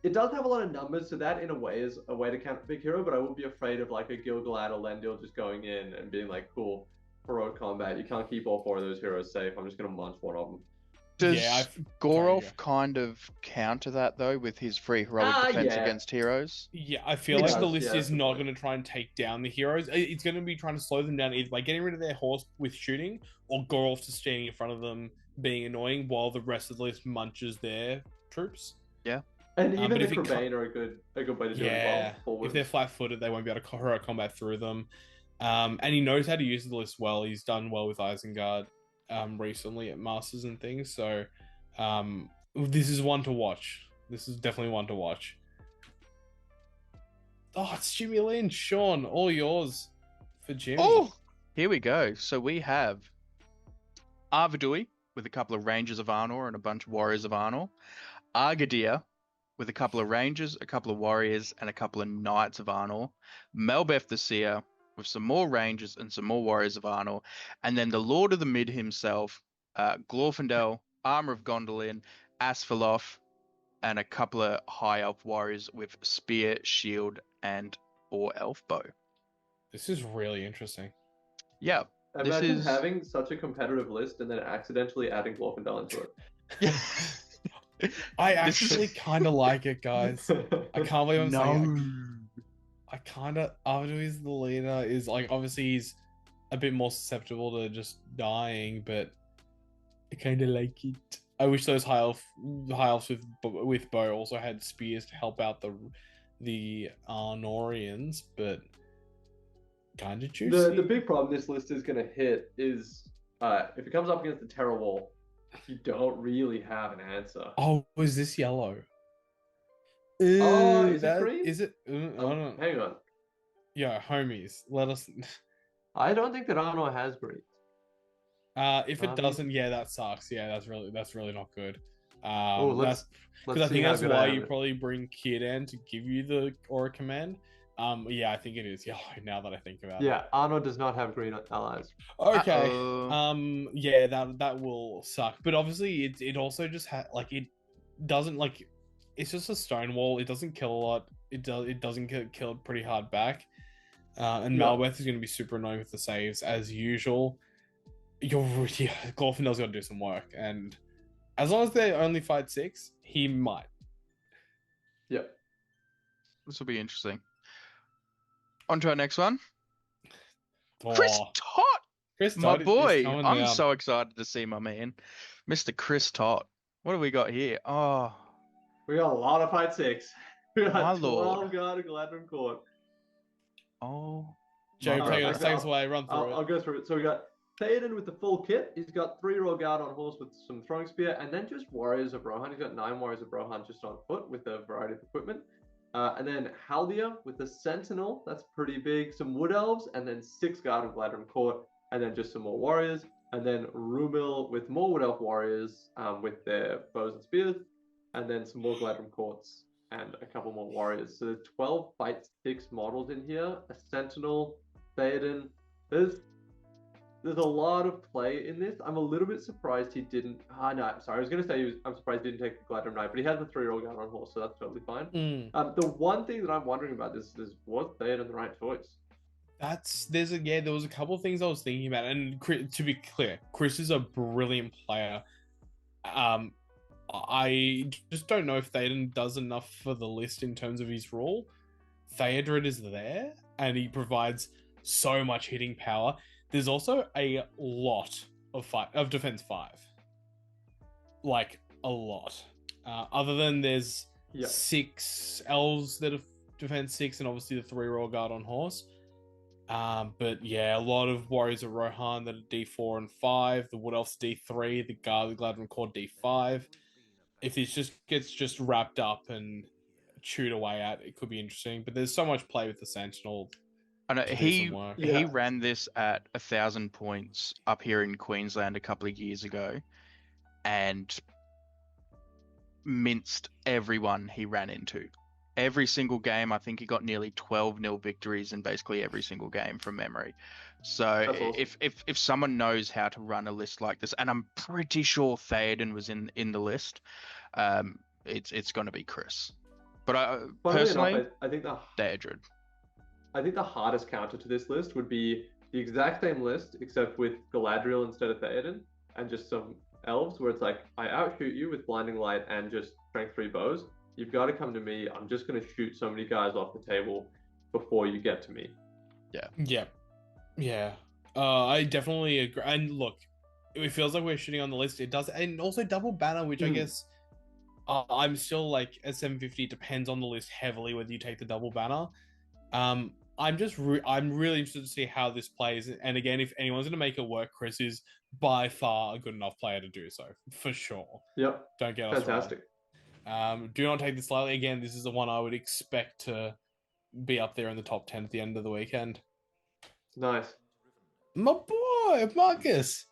It does have a lot of numbers, so that in a way is a way to counter big hero, but I would be afraid of like a Gilgalad or Lendil just going in and being like, cool, heroic combat. You can't keep all 4 of those heroes safe. I'm just going to munch one of them. Does Gorolf kind of counter that though with his free heroic defense against heroes? Yeah, I feel like the list is not going to try and take down the heroes. It's going to be trying to slow them down either by getting rid of their horse with shooting, or Gorolf just standing in front of them being annoying while the rest of the list munches their troops. Yeah. And even the Crabane are a good way to do it as well. If they're flat-footed, they won't be able to hero combat through them. And he knows how to use the list well. He's done well with Isengard recently at Masters and things. So this is one to watch. This is definitely one to watch. Oh, it's Jimmy Lynn. Sean, all yours for Jimmy. Oh, here we go. So we have Arvidui with a couple of Rangers of Arnor and a bunch of Warriors of Arnor. Argadir with a couple of Rangers, a couple of Warriors, and a couple of Knights of Arnor. Melbeth the Seer with some more Rangers and some more Warriors of Arnor. And then the Lord of the Mid himself, Glorfindel, Armor of Gondolin, Asphalov, and a couple of High Elf Warriors with Spear, Shield, and or Elf Bow. This is really interesting. Yeah. Imagine having such a competitive list and then accidentally adding Glorfindel into it. Yeah. I actually kind of like it, guys. I can't believe I'm saying I kind of... Ardui's the leader is like, obviously he's a bit more susceptible to just dying, but I kind of like it. I wish those high elves with bow also had spears to help out the Arnorians, but kind of juicy. The big problem this list is going to hit is if it comes up against the Terror Wall, you don't really have an answer. Oh, is this yellow? Oh, is it green? Is it? I don't know. Hang on. Yeah, homies, let us... I don't think that Arnor has green. If it doesn't, yeah, that sucks. Yeah, that's really not good. Let's because I think that's why you probably bring Kieran to give you the Aura command. Yeah, I think it is yellow now that I think about it. Yeah, Arnor does not have green allies. Okay. Yeah, that will suck. But obviously, it also just it doesn't it's just a stone wall. It doesn't kill a lot. It doesn't kill pretty hard back. And Malbeth is going to be super annoying with the saves as usual. Glorfindel's got to do some work, and as long as they only fight 6, he might. Yep. This will be interesting. On to our next one. Oh. Chris Todd! Chris my Todd boy. I'm down. So excited to see my man, Mr. Chris Todd. What have we got here? Oh, we got a lot of fight 6. We got my 12 lord. guard Gladron Court. Oh. Joe, take us away. Run through it. I'll go through it. So we got Theoden with the full kit. He's got 3 Royal Guard on horse with some throwing spear, and then just Warriors of Rohan. He's got 9 Warriors of Rohan just on foot with a variety of equipment. And then Haldia with the Sentinel. That's pretty big. Some Wood Elves, and then 6 Guard of Gladron Court, and then just some more Warriors. And then Rumil with more Wood Elf Warriors with their bows and spears, and then some more Gladron Courts and a couple more Warriors. So there's 12 fight 6 models in here. A Sentinel, Theoden. There's a lot of play in this. I'm a little bit surprised he didn't... no, sorry. I was going to say I'm surprised he didn't take the Gladron Knight, but he has the 3-year-old gun on horse, so that's totally fine. The one thing that I'm wondering about this is, was Theoden the right choice? There was a couple of things I was thinking about, and to be clear, Chris is a brilliant player. I just don't know if Theoden does enough for the list in terms of his role. Theodred is there, and he provides so much hitting power. There's also a lot of defense 5. Like, a lot. Other than there's 6 elves that have defense 6, and obviously the 3 royal guard on horse. But yeah, a lot of warriors of Rohan that are D4 and 5. The wood elves D3. The guard, the Gladwin core D5. If this gets wrapped up and chewed away at, it could be interesting. But there's so much play with the Sentinel. I know he Yeah. ran this at 1,000 points up here in Queensland a couple of years ago, and minced everyone he ran into. Every single game, I think he got nearly 12-0 victories in basically every single game from memory. So Awesome. if someone knows how to run a list like this, and I'm pretty sure Theoden was in the list, it's going to be Chris. But Funnily personally, enough, I think the hardest counter to this list would be the exact same list, except with Galadriel instead of Theoden, and just some elves, where it's like, I outshoot you with Blinding Light and just Strength 3 bows. You've got to come to me. I'm just going to shoot so many guys off the table before you get to me. Yeah. I definitely agree. And look, it feels like we're shooting on the list. It does, and also double banner, which I guess I'm still like at 750. It depends on the list heavily whether you take the double banner. I'm really interested to see how this plays. And again, if anyone's going to make it work, Chris is by far a good enough player to do so, for sure. Yep. Don't get us Fantastic. wrong. Do not take this lightly. Again, this is the one I would expect to be up there in the top 10 at the end of the weekend. Nice. My boy, Marcus.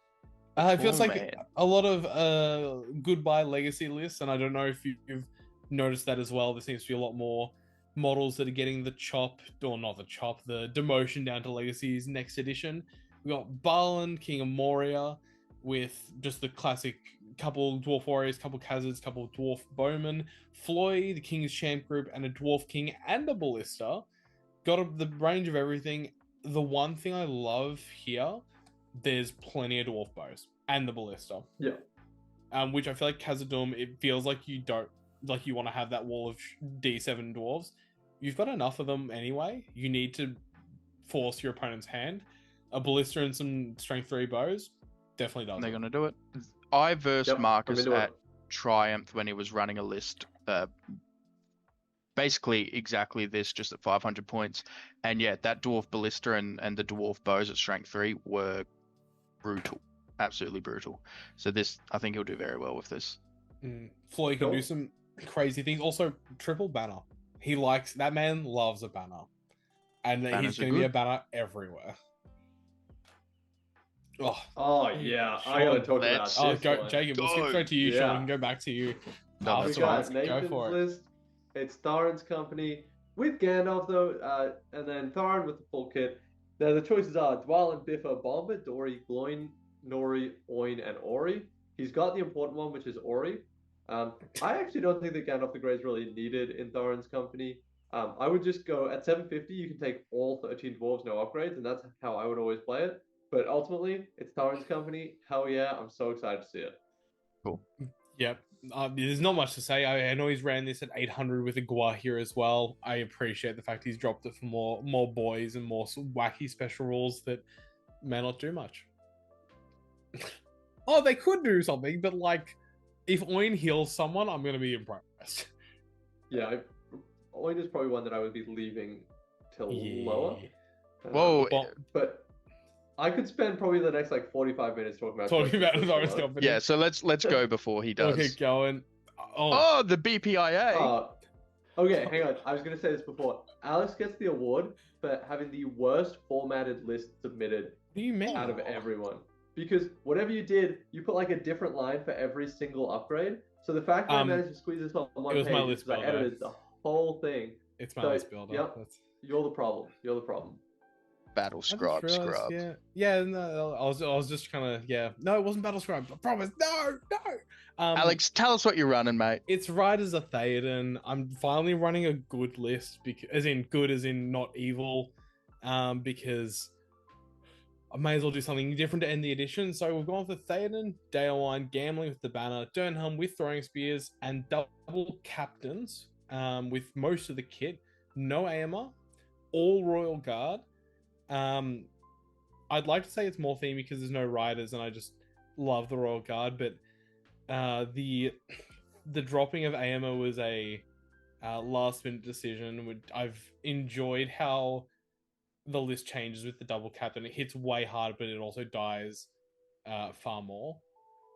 It feels like man. a lot of goodbye legacy lists, and I don't know if you've noticed that as well. There seems to be a lot more models that are getting the demotion down to legacies next edition. We got Balin, King of Moria, with just the classic couple dwarf warriors, couple Khazards, couple dwarf bowmen, Floy, the King's Champ group, and a dwarf king and a ballista. Got the range of everything. The one thing I love here, there's plenty of dwarf bows and the ballista. Yeah. Which I feel like Khazad-dûm, it feels like you don't, like you want to have that wall of D7 dwarves. You've got enough of them anyway. You need to force your opponent's hand. A ballista and some strength 3 bows definitely does. They're going to do it. I versed Marcus I'm into at Triumph when he was running a list, basically exactly this, just at 500 points. And yeah, that dwarf ballista and the dwarf bows at strength 3 were brutal, absolutely brutal. So this, I think he'll do very well with this. Floyd can do some crazy things. Also, triple banner. He likes, that man loves a banner, and he's going to be a banner everywhere. Oh yeah, I gotta talk about this. Oh, go, Jacob. We'll skip straight to you, Sean. And go back to you. We got Nathan's list. It's Thorens Company with Gandalf though, and then Thoren with the full kit. Now the choices are Dwalin, Biffa, Bomba, Dory, Gloin, Nori, Oin, and Ori. He's got the important one, which is Ori. I actually don't think that Gandalf the Grey is really needed in Thorens Company. I would just go at 750. You can take all 13 dwarves, no upgrades, and that's how I would always play it. But ultimately, it's Thorens Company. Hell yeah, I'm so excited to see it. Cool. Yep. There's not much to say. I know he's ran this at 800 with a Gua here as well. I appreciate the fact he's dropped it for more boys and more wacky special rules that may not do much. Oh, they could do something, but like, if Oin heals someone, I'm going to be impressed. Yeah, Oin is probably one that I would be leaving till lower. Whoa. But I could spend probably the next like 45 minutes talking about Thorens Company. Yeah, so let's go before he does. Okay, going. Oh, the BPIA. Okay, hang on. I was going to say this before. Alex gets the award for having the worst formatted list submitted out of everyone. Because whatever you did, you put like a different line for every single upgrade. So the fact that I managed to squeeze this on one page, my list I edited the whole thing. It's my list builder. Yep, you're the problem. You're the problem. Battle Scrub. Yeah. No, I was just kind of No, it wasn't Battle Scrub. I promise. No. Alex, tell us what you're running, mate. It's Riders of Theoden. I'm finally running a good list, as in not evil, because I may as well do something different to end the edition. So we've gone for Theoden, Dale Gambling with the banner, Durnhelm with throwing spears, and double captains with most of the kit. No AMR, all Royal Guard. I'd like to say it's more themey because there's no riders, and I just love the Royal Guard. But the dropping of AMO was a last minute decision. I've enjoyed how the list changes with the double captain. It hits way harder, but it also dies far more.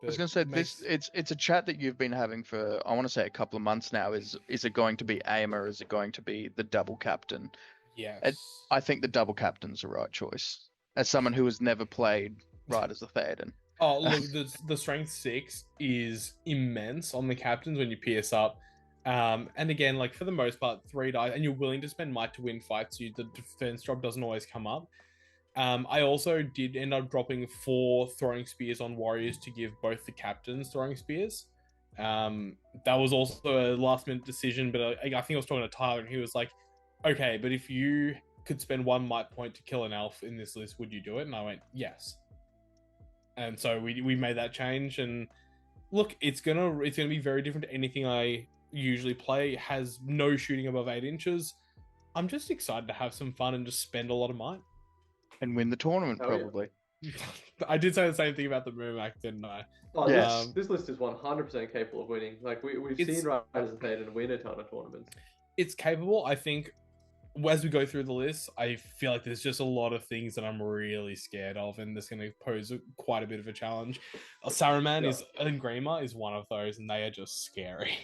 I was going to say it's a chat that you've been having for, I want to say, a couple of months now. Is it going to be AIM or is it going to be the double captain? Yes. I think the double captain's the right choice. As someone who has never played Riders of Theoden. Oh, look, the strength 6 is immense on the captains when you pierce up. And again, like for the most part, 3 dice, and you're willing to spend might to win fights, so the defense drop doesn't always come up. I also did end up dropping 4 throwing spears on warriors to give both the captains throwing spears. That was also a last minute decision, but I think I was talking to Tyler, and he was like, okay, but if you could spend 1 might point to kill an elf in this list, would you do it? And I went, yes. And so we made that change, and look, it's gonna be very different to anything I usually play. It has no shooting above 8 inches. I'm just excited to have some fun and just spend a lot of might. And win the tournament, probably. Yeah. I did say the same thing about the Mermac, didn't I? Oh, yes. This list is 100% capable of winning. Like, we've seen Riders of Theoden win a ton of tournaments. It's capable. I think as we go through the list, I feel like there's just a lot of things that I'm really scared of, and that's going to pose quite a bit of a challenge. Saruman and Grima is one of those, and they are just scary.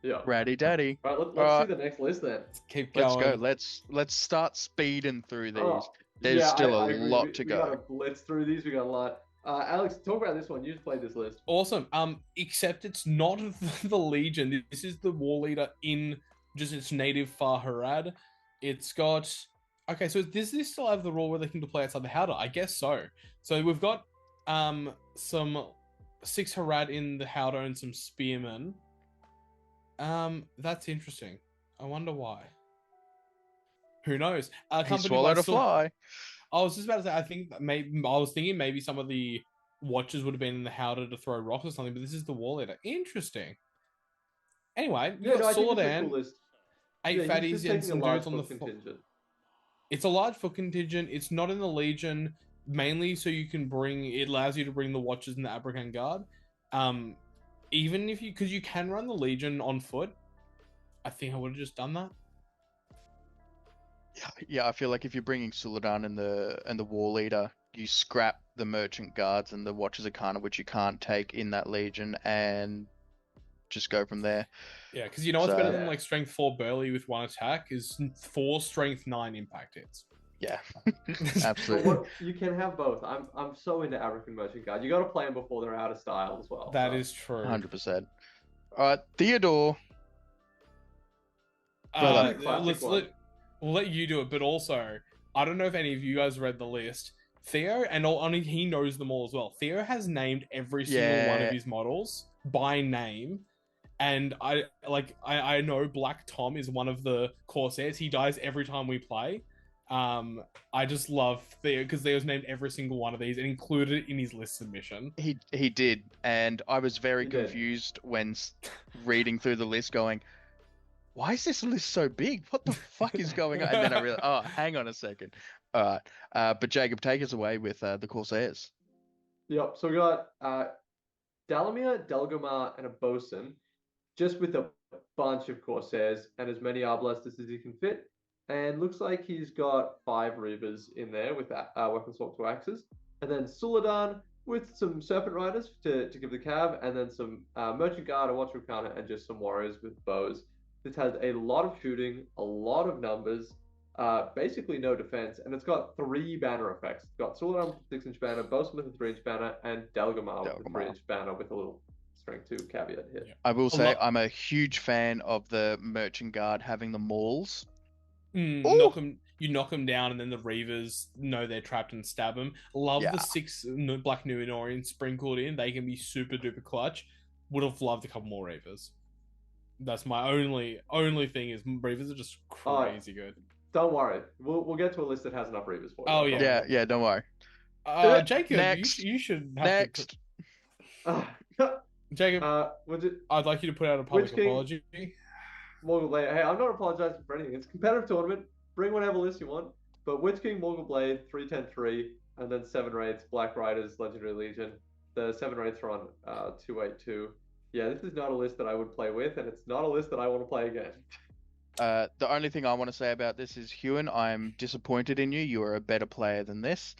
Yeah. Ratty daddy. All right, let's see the next list then. Keep going. Let's go. Let's start speeding through these. There's still a lot to go. We gotta blitz through these. We got a lot. Alex, talk about this one. You just played this list. Awesome. Except it's not the Legion. This is the War Leader in just its native Far Harad. It's got... Okay, so does this still have the rule where they can play outside the Howdah? I guess so. So we've got some 6 Harad in the Howdah and some Spearmen. That's interesting. I wonder why. Who knows? He swallowed a fly. I was just about to say, I was thinking maybe some of the Watchers would have been in the Howdah to throw rocks or something, but this is the War Leader. Interesting. Anyway, you got Solan, cool 8 fatties and some dudes on the contingent. It's a large foot contingent. It's not in the Legion, mainly so you can it allows you to bring the Watchers and the Abrakan Guard. Even if because you can run the Legion on foot, I think I would have just done that. Yeah, I feel like if you're bringing Suladan and the War Leader, you scrap the Merchant Guards and the Watchers Arcana, which you can't take in that Legion, and just go from there. Yeah, because you know what's better than like Strength 4 Burly with 1 attack is 4 Strength 9 impact hits. Yeah, absolutely. You can have both. I'm so into African Merchant Guard. You got to play them before they're out of style as well. That is true. 100%. All right, Theodore. We'll let you do it, but also, I don't know if any of you guys read the list. Theo, and only he knows them all as well. Theo has named every single one of his models by name, and I know Black Tom is one of the Corsairs. He dies every time we play. I just love Theo because Theo's named every single one of these and included it in his list submission. He did, and I was very confused when reading through the list, going, why is this list so big? What the fuck is going on? And then I realized, oh, hang on a second. All right. But Jacob, take us away with the Corsairs. Yep. So we got Dalamir, Delgamar, and a Bosun, just with a bunch of Corsairs and as many Arbalistas as he can fit. And looks like he's got 5 Reavers in there with that Weapon Swap to Axes. And then Suladan with some Serpent Riders to give the cav, and then some Merchant Guard, a Watcher Arcana, and just some Warriors with bows. This has a lot of shooting, a lot of numbers, basically no defense, and it's got 3 banner effects. It's got Suladan with a 6-inch banner, Bosun with a 3-inch banner, and Delgamar with a 3-inch banner with a little strength 2 caveat here. I will say I'm a huge fan of the Merchant Guard having the mauls. You knock them down, and then the Reavers know they're trapped and stab them. Love the 6 Black Numenorians sprinkled in. They can be super duper clutch. Would have loved a couple more Reavers. That's my only thing is Reavers are just crazy good. Don't worry, we'll get to a list that has enough Reavers for you. Oh yeah, don't worry. Jacob, next. you should have next. Jacob, I'd like you to put out a public apology. Morgul Blade. Hey, I'm not apologizing for anything. It's a competitive tournament. Bring whatever list you want. But Witch King Morgul Blade 3-10-3 and then 7 raids, Black Riders, Legendary Legion. The 7 raids are on 282. Yeah, this is not a list that I would play with, and it's not a list that I want to play again. The only thing I want to say about this is, Hewan, I'm disappointed in you. You are a better player than this.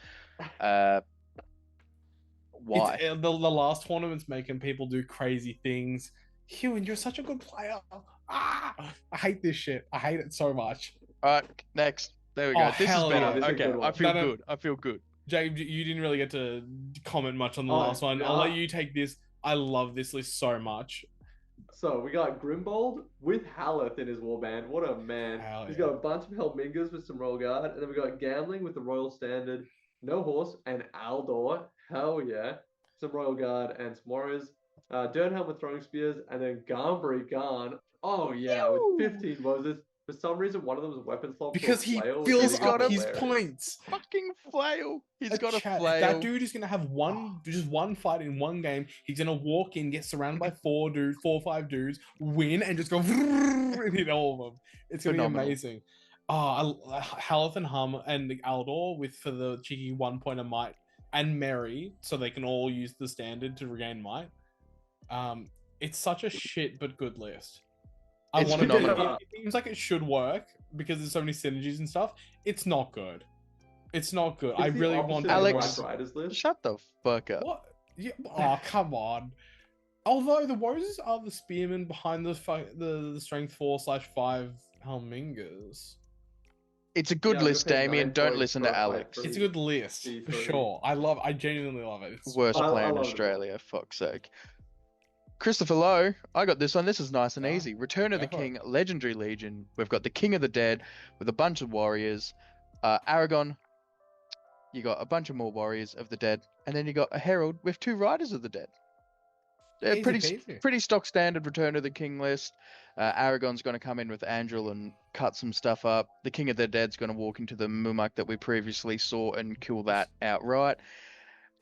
Why? The last tournament's making people do crazy things. Hewan, you're such a good player. I hate this shit. I hate it so much. All right, next. There we go. Oh, This is hell better. yeah. This is a Okay, good one. I feel No, no. good. I feel good. James, you didn't really get to comment much on the Oh, last one. I'll nah. let you take this. I love this list so much. So we got Grimbald with Haleth in his warband. What a man. Hell He's yeah. got a bunch of Helmingers with some Royal Guard. And then we got Gambling with the Royal Standard, No Horse, and Aldor. Hell yeah. Some Royal Guard and some Warriors. Durnhelm with Throwing Spears. And then Garnbury Garn. Oh yeah, Ew. with 15 Moses. For some reason, one of them was a weapon slot. Because he flail, which fills is got up a- his hilarious. points. Fucking flail. He's got a Chat, flail. that dude is gonna have just one fight in one game. He's gonna walk in, get surrounded by 4 or 5 dudes, win, and just go and hit all of them. It's gonna Phenomenal. be amazing. Haleth and Hum and Aldor for the cheeky 1 point of might, and Mary, so they can all use the standard to regain might. It's such a shit but good list. I It's want to. phenomenal. It seems like it should work because there's so many synergies and stuff. It's not good. It's not good. It's I the really opposite want of Alex- the Black Riders list. Shut the fuck up. What? Yeah. Oh, come on. Although the Warriors are the spearmen behind the strength 4/5 Helmingers. It's a good Yeah, list, I'm gonna pay Damien. 9 Don't points listen for to a fight Alex. for It's a good list See, for for- sure. I genuinely love it. It's Worst I player in love it. Australia, fuck's sake. Christopher Lowe, I got this one. This is nice and Ah, easy. Return of the go for it. King, Legendary Legion. We've got the King of the Dead with a bunch of warriors. Aragon, you got a bunch of more warriors of the dead, and then you got a Herald with 2 riders of the dead. They're Easy pretty peasy. pretty stock standard Return of the King list. Aragon's going to come in with Angel and cut some stuff up. The King of the Dead's going to walk into the Mumuk that we previously saw and kill that outright.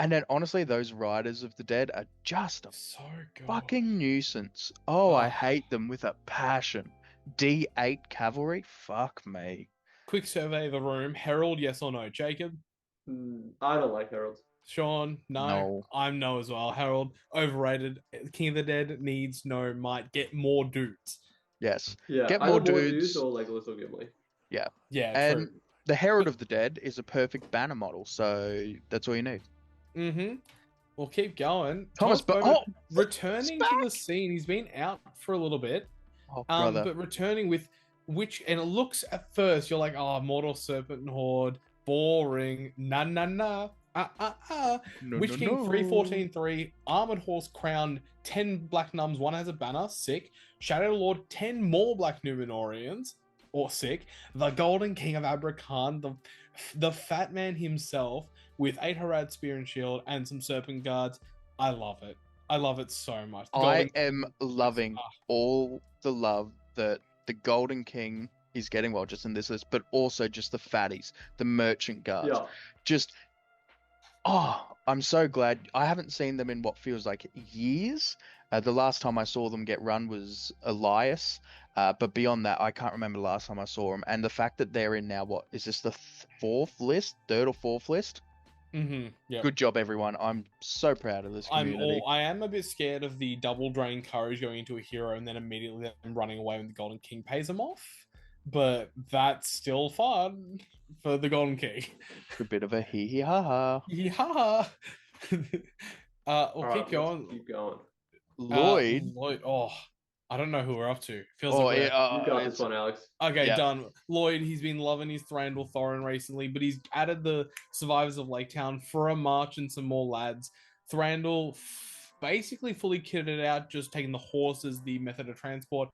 And then honestly, those riders of the dead are just a So good. fucking nuisance. Oh, I Ugh. hate them with a passion. D8 cavalry? Fuck me. Quick survey of the room. Herald, yes or no? Jacob? I don't like Heralds. Sean? No. No. I'm no as well. Harold, overrated. King of the Dead needs no might. Get more dudes. Yes. Yeah, Get either more dudes. or Legolas or Gimli. Yeah, And true. the Herald of the Dead is a perfect banner model, so that's all you need. Mm-hmm. We'll keep going. Thomas, but Bowman returning he's to the back! scene. He's been out for a little bit. Oh, brother. But returning with and it looks at first, you're like, oh, Mortal Serpent and Horde, boring. Nah. No, Witch no, King no. 3/14/3, Armored Horse Crown, 10 Black Nums, 1 has a banner, sick. Shadow Lord, 10 more Black Numenorians, or sick. The Golden King of Abrakan, the fat man himself, with 8 Harad Spear and Shield and some Serpent Guards. I love it. I love it so much. The I Golden- am loving Ah. all the love that the Golden King is getting, well, just in this list, but also just the fatties, the merchant guards. Yeah. Just, oh, I'm so glad. I haven't seen them in what feels like years. The last time I saw them get run was Elias. But beyond that, I can't remember the last time I saw them. And the fact that they're in now, what, is this the 4th list? 3rd or 4th list? Mm-hmm. Yeah. Good job, everyone. I'm so proud of this community. I am a bit scared of the double drain courage going into a hero and then immediately them running away when the Golden King pays them off. But that's still fun for the Golden King. A bit of a hee hee ha ha. Yeah. We'll Alright, keep going. let's keep going. Lloyd. Lloyd. Oh, I don't know who we're up to. Feels Oh, like we're... yeah, You got it's- this one, Alex. Okay, Yeah. done. Lloyd, he's been loving his Thranduil Thoren recently, but he's added the Survivors of Lake Town for a march and some more lads. Thranduil basically fully kitted out, just taking the horses, the method of transport.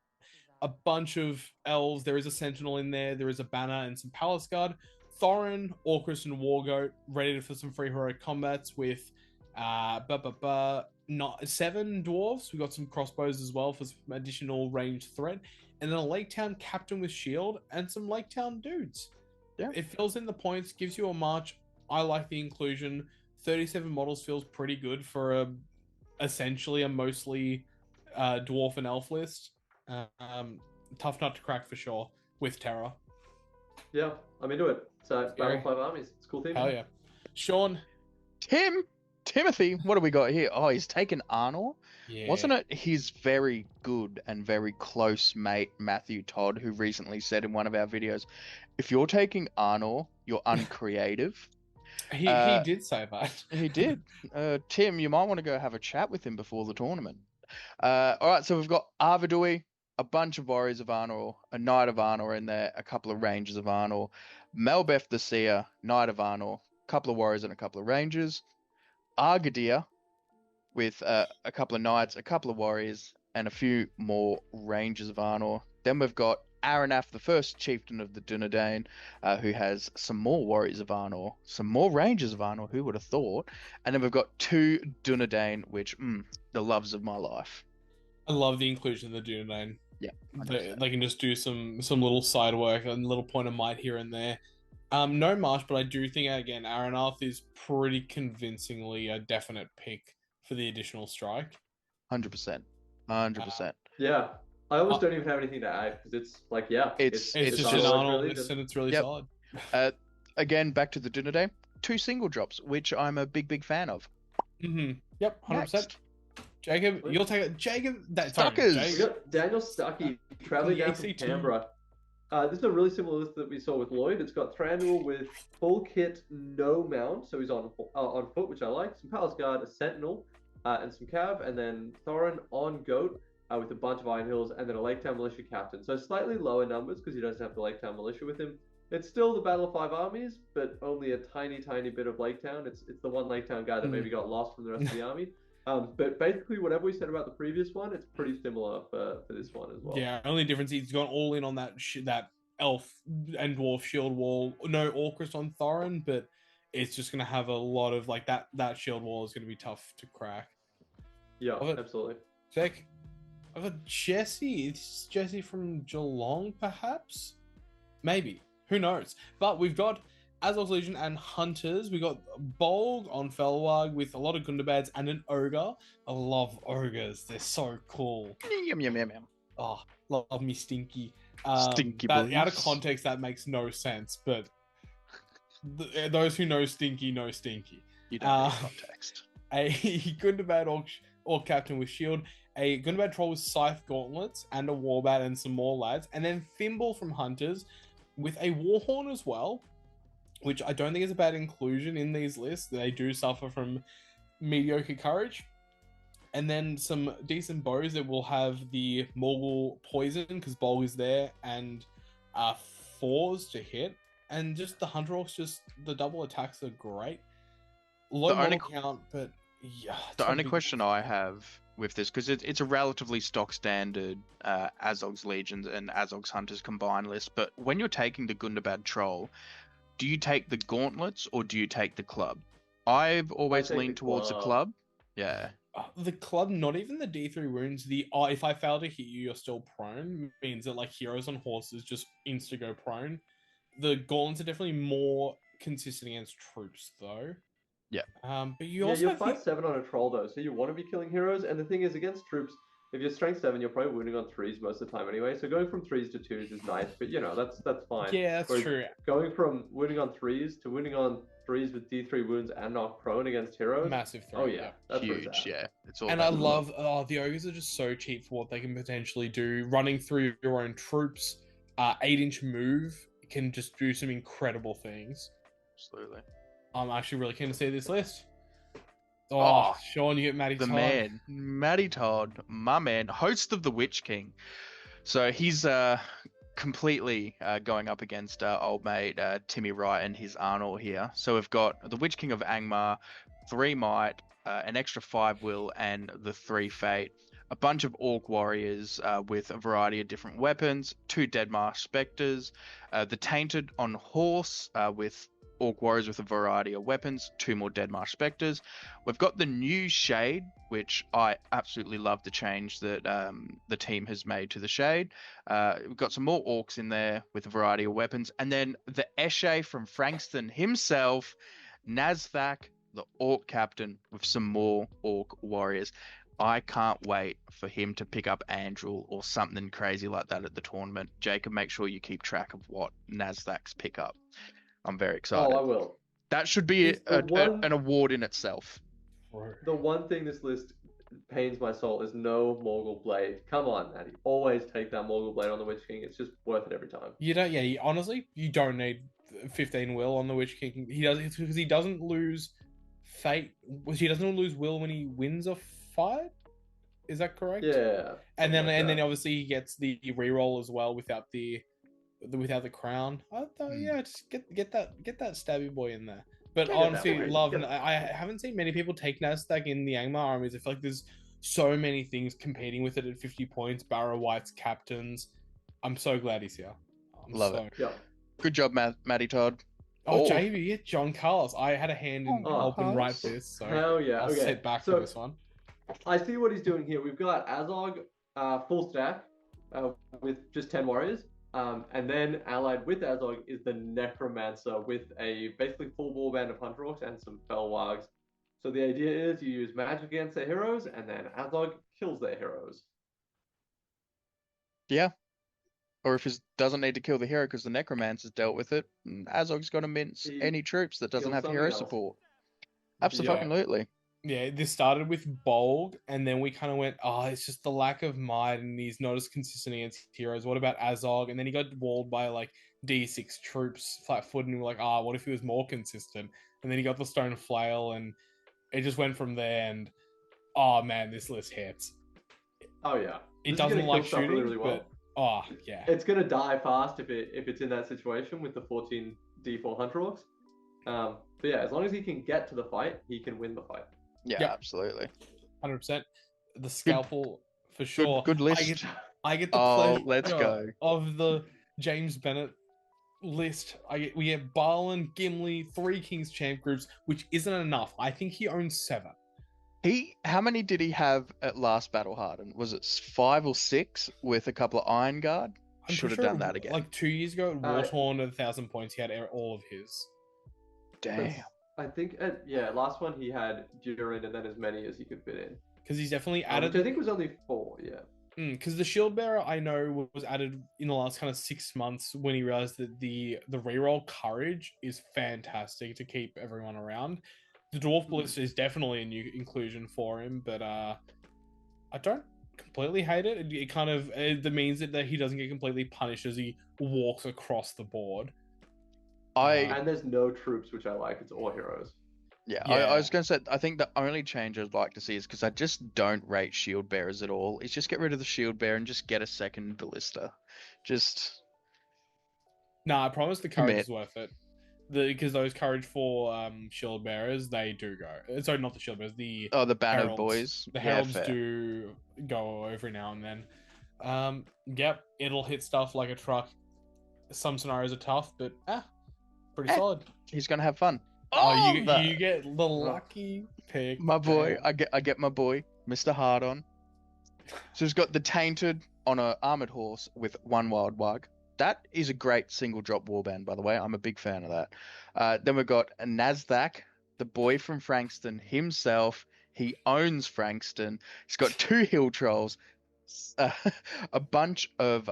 A bunch of elves. There is a sentinel in there. There is a banner and some palace guard. Thoren, Orcus, and Wargoat ready for some free heroic combats with not 7 dwarves. We got some crossbows as well for some additional ranged threat, and then a Lake Town captain with shield and some Lake Town dudes. Yeah. It fills in the points, gives you a march. I like the inclusion. 37 models feels pretty good for essentially a mostly dwarf and elf list. Tough nut to crack for sure with Terra. Yeah, I'm into it. So it's Battle Yeah. 5 armies. It's a cool theme. Hell yeah. Sean. Timothy, what do we got here? Oh, he's taken Arnor. Yeah. Wasn't it his very good and very close mate, Matthew Todd, who recently said in one of our videos, if you're taking Arnor, you're uncreative? He did say that. He did. Tim, you might want to go have a chat with him before the tournament. All right, so we've got Arvidui, a bunch of Warriors of Arnor, a Knight of Arnor in there, a couple of Rangers of Arnor, Melbeth the Seer, Knight of Arnor, a couple of Warriors and a couple of Rangers, Argadir with a couple of Knights, a couple of Warriors, and a few more Rangers of Arnor. Then we've got Aranath, the first chieftain of the Dunedain, who has some more Warriors of Arnor, some more Rangers of Arnor, who would have thought? And then we've got 2 Dunedain, which, the loves of my life. I love the inclusion of the Dunedain. Yeah. They can just do some little side work and little point of might here and there. No Marsh, but I do think, again, Aranath is pretty convincingly a definite pick for the additional strike. 100%. 100%. Yeah. I almost don't even have anything to add because it's like, yeah. It's just an Arnold list and it's really solid. Again, back to the Dunedain. 2 single drops, which I'm a big fan of. Mm-hmm. Yep, 100%. Next. Jacob, you'll take it. Jacob, Stuckers. We got Daniel Stuckey traveling down from Canberra. This is a really similar list that we saw with Lloyd. It's got Thranduil with full kit, no mount, so he's on foot, which I like. Some Palace Guard, a Sentinel, and some Cav, and then Thoren on Goat with a bunch of Iron Hills, and then a Lake Town Militia Captain. So slightly lower numbers because he doesn't have the Lake Town Militia with him. It's still the Battle of 5 Armies, but only a tiny bit of Lake Town. It's the one Lake Town guy that maybe got lost from the rest of the army. But basically, whatever we said about the previous one, it's pretty similar for this one as well. Yeah, only difference he's gone all in on that elf and dwarf shield wall. No Orchrist on Thoren, but it's just going to have a lot of like that shield wall is going to be tough to crack. Yeah, absolutely. Sick. I've got Jesse. It's Jesse from Geelong, perhaps? Maybe. Who knows? But we've got Azog's Legion and Hunters. We got Bolg on Felwag with a lot of Gundabads and an Ogre. I love Ogres. They're so cool. Yum. Oh, love me Stinky. Stinky boys. Out of context, that makes no sense, but those who know Stinky know Stinky. You don't need context. A Gundabad Orc Captain with Shield, a Gundabad Troll with Scythe Gauntlets, and a Warbat and some more lads, and then Thimble from Hunters with a Warhorn as well, which I don't think is a bad inclusion in these lists. They do suffer from mediocre courage. And then some decent bows that will have the Morgul Poison, because Bolg is there, and 4s to hit. And just the Hunter Orcs, just the double attacks are great. Low model count, but yeah. The only question I have with this, because it's a relatively stock standard Azog's Legions and Azog's Hunters combined list, but when you're taking the Gundabad Troll, do you take the gauntlets or do you take the club? I've always leaned towards the club. Yeah. The club, not even the D3 wounds. If I fail to hit you, you're still prone, means that like heroes on horses just insta go prone. The gauntlets are definitely more consistent against troops, though. Yeah. But you also you're 5/7 on a troll though, so you want to be killing heroes. And the thing is, against troops, if you're strength 7, you're probably wounding on 3s most of the time anyway. So going from 3s to 2s is nice, but that's fine. Yeah, that's Whereas true. Going from wounding on 3s to wounding on 3s with D3 wounds and knock prone against heroes. Massive threat. Oh yeah, that's huge. Yeah, it's all. And I love the ogres are just so cheap for what they can potentially do. Running through your own troops, 8-inch move can just do some incredible things. Absolutely. I'm actually really keen to see this list. Oh, Sean, you get Matty Todd. The man, Matty Todd, my man, host of the Witch King. So he's completely going up against old mate Timmy Wright and his Arnold here. So we've got the Witch King of Angmar, 3 Might, an extra 5 Will, and the 3 Fate. A bunch of Orc Warriors with a variety of different weapons, 2 Deadmarsh Spectres, the Tainted on Horse with Orc Warriors with a variety of weapons, 2 more Deadmarsh Spectres. We've got the new Shade, which I absolutely love the change that the team has made to the Shade. We've got some more Orcs in there with a variety of weapons. And then the Eshe from Frankston himself, Nazthak, the Orc Captain, with some more Orc Warriors. I can't wait for him to pick up Andril or something crazy like that at the tournament. Jacob, make sure you keep track of what Nazthak's pick up. I'm very excited. Oh, I will. That should be It's the one- an award in itself. The one thing this list pains my soul is no Morgul Blade. Come on, Maddie. Always take that Morgul Blade on the Witch King. It's just worth it every time. You don't. Yeah, honestly, you don't need 15 will on the Witch King. He does because he doesn't lose fate. He doesn't lose will when he wins a fight. Is that correct? Yeah. And then like that. obviously he gets the reroll as well without the crown. I thought, yeah, just get that stabby boy in there. But Get it that honestly, way. love. Get it. I haven't seen many people take Nasdaq in the Angmar armies. I feel like there's so many things competing with it at 50 points. Barrow White's captains. I'm so glad he's here. Love it. Yeah. Good job, Matty Todd. Oh, JB, yeah, John Carlos. I had a hand in Oh, helping write Carlos. this, so Hell yeah. I'll Okay. sit back so for this one. I see what he's doing here. We've got Azog full stack with just 10 warriors. And then allied with Azog is the Necromancer with a basically full warband of Hunter Orcs and some Felwargs. So the idea is you use magic against their heroes, and then Azog kills their heroes. Yeah. Or if he doesn't need to kill the hero because the Necromancer's dealt with it, Azog's got to mince He any troops that doesn't kills have something hero else. support. Absolutely. Yeah, this started with Bolg, and then we kind of went, oh, it's just the lack of might, and he's not as consistent against heroes. What about Azog? And then he got walled by like D6 troops flat-footed, and we were like, what if he was more consistent? And then he got the Stone Flail, and it just went from there, and oh man, this list hits. Oh yeah. It This is doesn't gonna like kill stuff shooting, really well. but oh yeah. It's gonna die fast if it's in that situation with the 14 D4 Hunter Orcs. But yeah, as long as he can get to the fight, he can win the fight. Yeah, Yep. absolutely. 100%. The scalpel for sure. Good list. I get the Oh, pleasure let's go. of the James Bennett list. We get Barlin, Gimli, 3 Kings champ groups, which isn't enough. I think he owns 7. How many did he have at last Battle Hardened? Was it 5 or 6 with a couple of Iron Guard? I'm Should have pretty done sure, that again. Like 2 years ago at Wartorn at 1,000 points, he had all of his. Damn. I think, last one he had Durin and then as many as he could fit in. Because he's definitely added. Which I think was only 4, yeah. Because the Shield Bearer I know was added in the last kind of 6 months when he realized that the reroll courage is fantastic to keep everyone around. The Dwarf Ballista is definitely a new inclusion for him, but I don't completely hate it. It kind of that means that he doesn't get completely punished as he walks across the board. And there's no troops, which I like. It's all heroes. Yeah, Yeah. I was going to say, I think the only change I'd like to see is because I just don't rate shield bearers at all. Is just get rid of the shield bearer and just get a second ballista. Just. Nah, I promise the courage Commit. is worth it. Because those courage for shield bearers, they do go. Sorry, not the shield bearers. The Banner heralds. boys. The Yeah, heralds fair. do go every now and then. Yep, it'll hit stuff like a truck. Some scenarios are tough, but pretty solid. He's going to have fun. You get the lucky pick. My boy, Damn. I get my boy, Mr. Hardon. So he's got the Tainted on a armored horse with 1 wild wag. That is a great single drop warband, by the way. I'm a big fan of that. Then we've got a Nasdaq, the boy from Frankston himself. He owns Frankston. He's got 2 hill trolls, a bunch of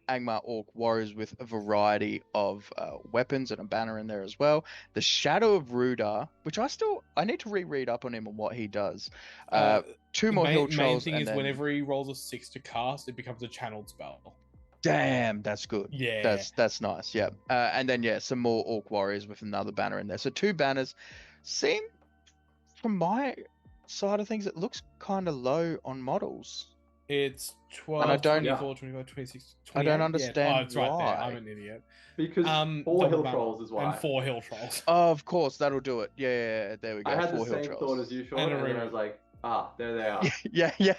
Angmar Orc warriors with a variety of weapons and a banner in there as well. The Shadow of Rder, which I need to reread up on him and what he does. 2 more hill Main trolls. thing and is then... whenever he rolls a 6 to cast, it becomes a channeled spell. Damn, that's good. Yeah. That's nice. Yeah. And then some more Orc warriors with another banner in there. So 2 banners. Seem, from my side of things, it looks kind of low on models. It's 12, And I don't- 24, 25, 26, I 28. don't understand Oh, it's right there. why. I'm an idiot. Because 4 double hill banner. trolls is why. And 4 hill trolls. Oh, of course, that'll do it. Yeah, there we go. I had 4 the hill same trolls. thought as you, Sean, And a and then I reroll. was like, there they are. Yeah.